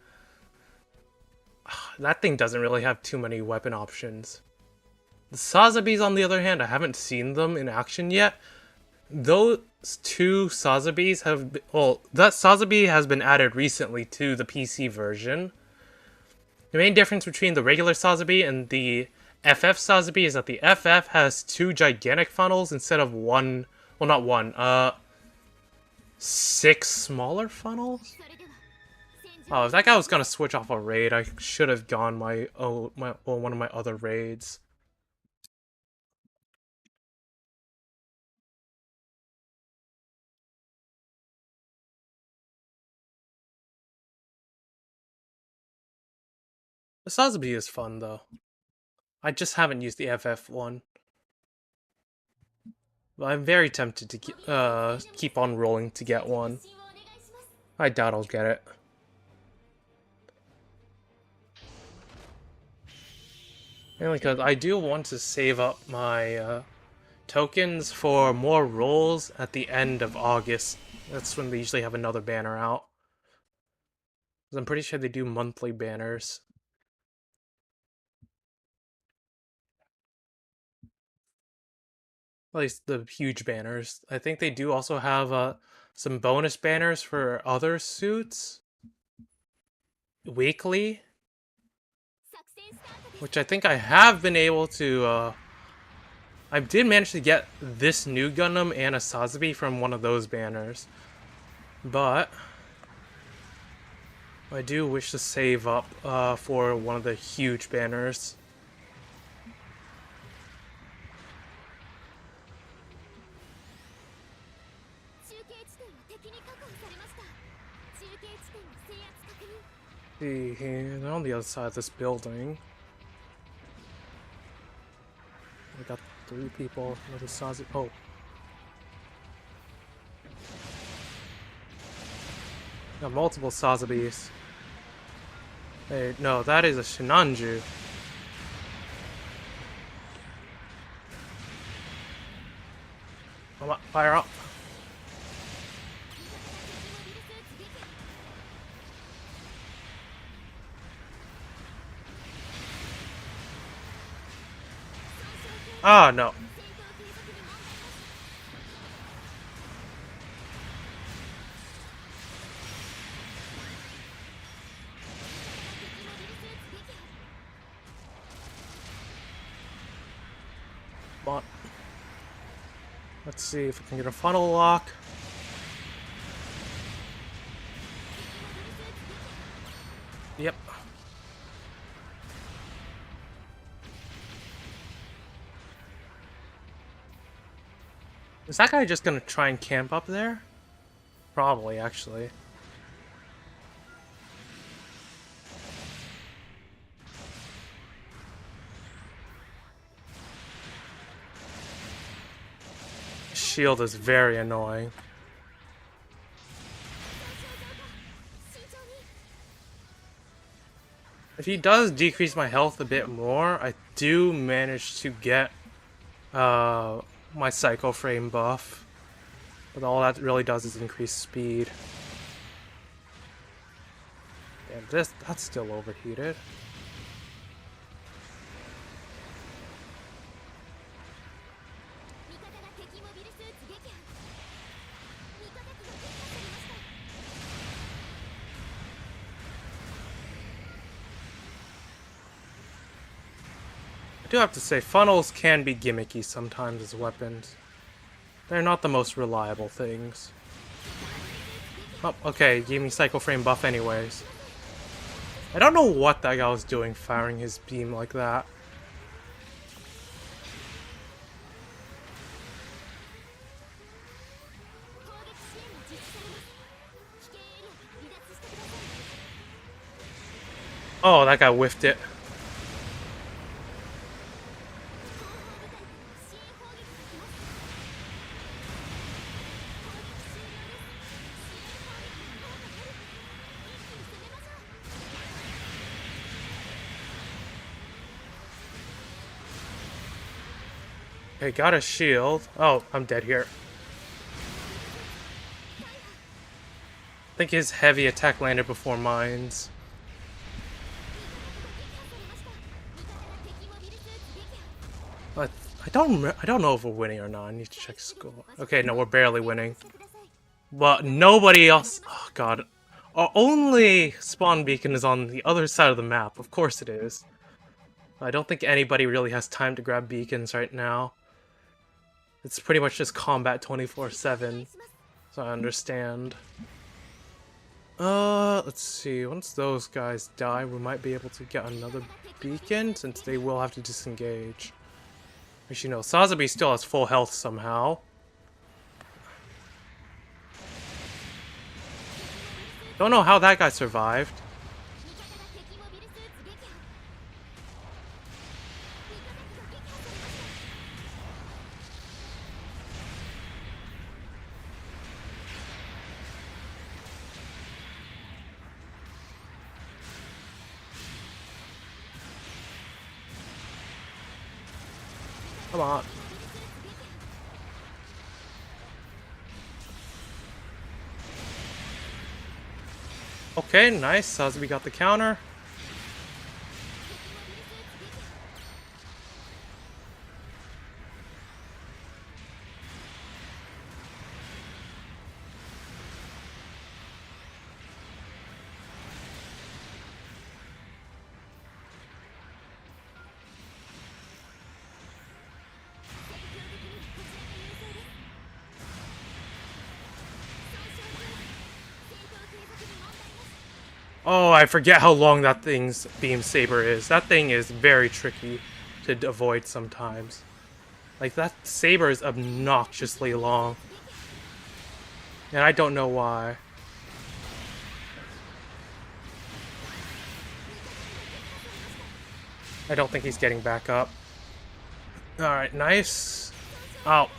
that thing doesn't really have too many weapon options. The Sazabis, on the other hand, I haven't seen them in action yet. Those 2 Sazabis have been, well, that Sazabi has been added recently to the PC version. The main difference between the regular Sazabi and the FF Sazabi is that the FF has 2 gigantic funnels instead of 1, well, not 1, 6 smaller funnels? Oh, if that guy was gonna switch off a raid, I should have gone one of my other raids. The Sazbi is fun though. I just haven't used the FF one. But I'm very tempted to keep on rolling to get one. I doubt I'll get it. Mainly because I do want to save up my tokens for more rolls at the end of August. That's when they usually have another banner out. I'm pretty sure they do monthly banners. At least the huge banners. I think they do also have some bonus banners for other suits weekly, which I think I have been able to. I did manage to get this new Gundam and a Sazabi from one of those banners, but I do wish to save up for one of the huge banners. See here, they're on the other side of this building. We got 3 people with a Sazabi. Oh. Got multiple Sazabis. Hey, no, that is a Shinanju. Come on, fire up. Ah, no. Come on. Let's see if we can get a funnel lock. Yep. Is that guy just gonna try and camp up there? Probably, actually. Shield is very annoying. If he does decrease my health a bit more, I do manage to get my Psycho Frame buff. But all that really does is increase speed. Damn, that's still overheated. I do have to say, funnels can be gimmicky sometimes as weapons. They're not the most reliable things. Oh, okay, gave me Psycho Frame buff anyways. I don't know what that guy was doing firing his beam like that. Oh, that guy whiffed it. Okay, got a shield. Oh, I'm dead here. I think his heavy attack landed before mine's. I don't know if we're winning or not. I need to check score. Okay, no, we're barely winning. But nobody else. Oh god. Our only spawn beacon is on the other side of the map. Of course it is. I don't think anybody really has time to grab beacons right now. It's pretty much just combat 24/7. So I understand. Let's see. Once those guys die, we might be able to get another beacon, since they will have to disengage. Actually, no. Sazabi still has full health somehow. Don't know how that guy survived. Come on. Okay, nice. Sazabi got the counter. Oh, I forget how long that thing's beam saber is. That thing is very tricky to avoid sometimes. Like, that saber is obnoxiously long. And I don't know why. I don't think he's getting back up. Alright, nice. Oh.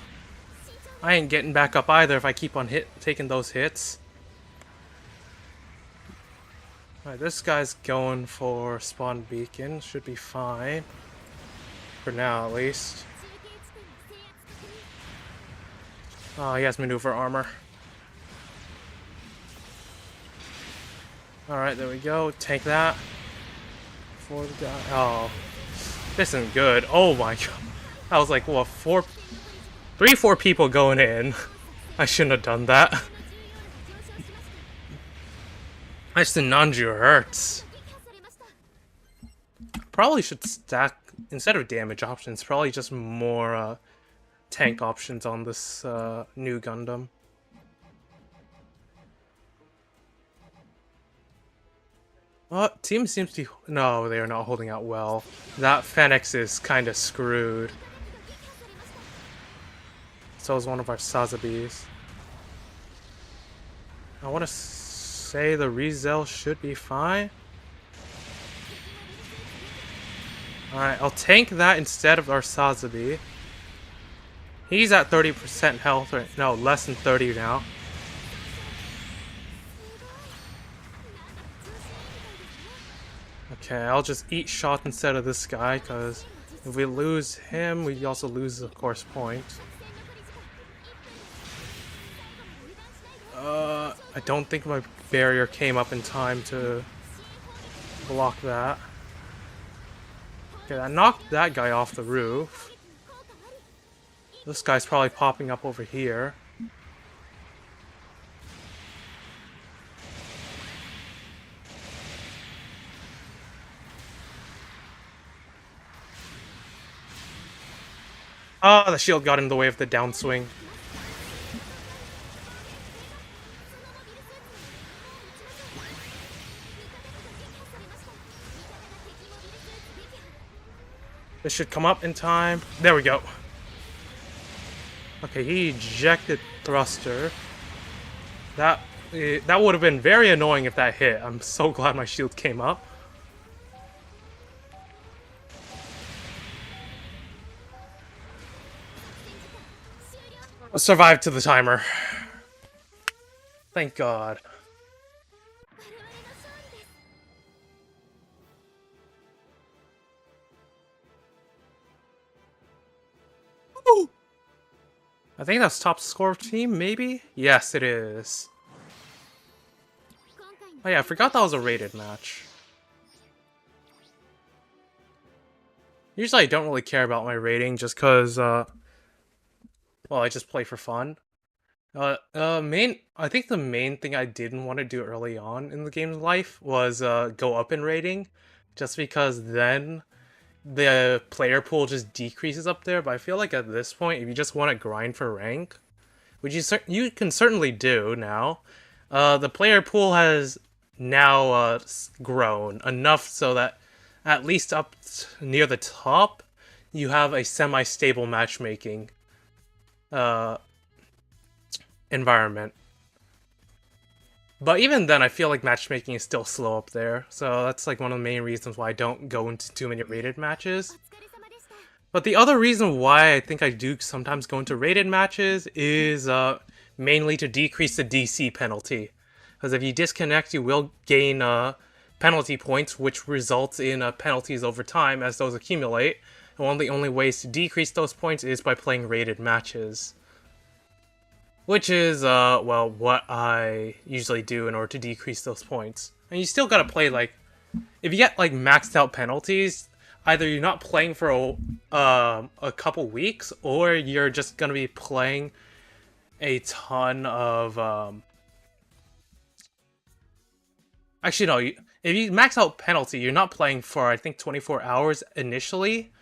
I ain't getting back up either if I keep on taking those hits. Alright, this guy's going for spawn beacon. Should be fine. For now, at least. Oh, he has maneuver armor. Alright, there we go. Tank that. For the guy. Oh. This isn't good. Oh my god. I was like, what, 4 people going in. I shouldn't have done that. Actually, Nanju hurts. Probably should stack, instead of damage options, probably just more tank options on this new Gundam. Team seems to be... No, they are not holding out well. That Fenix is kind of screwed. So is one of our Sazabis. I want to say the Rizel should be fine. Alright, I'll tank that instead of our Sazabi. He's at 30% health right no, less than 30 now. Okay, I'll just eat shot instead of this guy, because if we lose him, we also lose, of course, point. I don't think my barrier came up in time to block that. Okay, I knocked that guy off the roof. This guy's probably popping up over here. Ah, the shield got in the way of the downswing. This should come up in time. There we go. Okay, he ejected thruster. That would have been very annoying if that hit. I'm so glad my shield came up. I survived to the timer. Thank God. Ooh. I think that's top score team, maybe? Yes, it is. Oh yeah, I forgot that was a rated match. Usually I don't really care about my rating just because, well, I just play for fun. I think the main thing I didn't want to do early on in the game's life was go up in rating, just because then the player pool just decreases up there. But I feel like at this point, if you just want to grind for rank, which you can certainly do now, The player pool has now grown enough so that at least up near the top, you have a semi-stable matchmaking uh, environment. But even then, I feel like matchmaking is still slow up there, so that's like one of the main reasons why I don't go into too many rated matches. But the other reason why I think I do sometimes go into rated matches is mainly to decrease the DC penalty. Because if you disconnect, you will gain penalty points, which results in penalties over time as those accumulate. And one of the only ways to decrease those points is by playing rated matches. Which is, well, what I usually do in order to decrease those points. And you still gotta play, like, if you get, like, maxed out penalties, either you're not playing for a couple weeks, or you're just gonna be playing a ton of, Actually, no, if you max out penalty, you're not playing for, I think, 24 hours initially.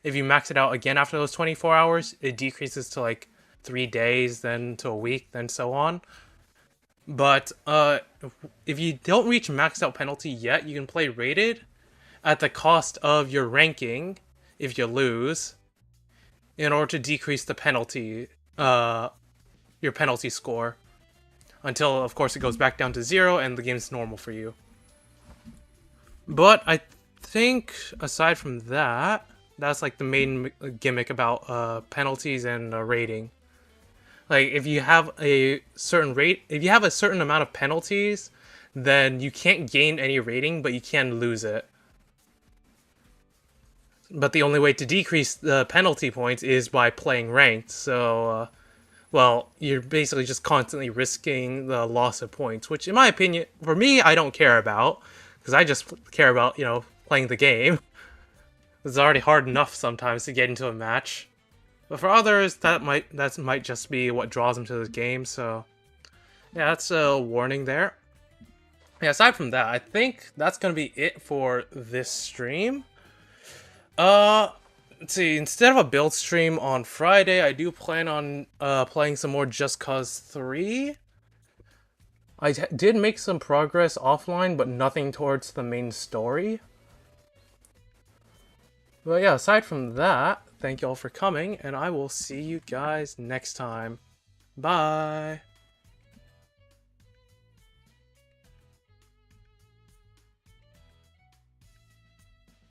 If you max it out again after those 24 hours, it decreases to, like, 3 days, then to a week, then so on. But if you don't reach maxed out penalty yet, you can play rated at the cost of your ranking if you lose, in order to decrease the penalty, your penalty score, until of course it goes back down to 0 and the game's normal for you. But I think aside from that, that's like the main gimmick about penalties and rating. Like, if you have a certain if you have a certain amount of penalties, then you can't gain any rating, but you can lose it. But the only way to decrease the penalty points is by playing ranked, so, well, you're basically just constantly risking the loss of points, which, in my opinion, for me, I don't care about, because I just care about, you know, playing the game. It's already hard enough sometimes to get into a match. But for others, that might just be what draws them to this game, so yeah, that's a warning there. Yeah, aside from that, I think that's gonna be it for this stream. Let's see, instead of a build stream on Friday, I do plan on playing some more Just Cause 3. I did make some progress offline, but nothing towards the main story. But yeah, aside from that, thank you all for coming, and I will see you guys next time. Bye!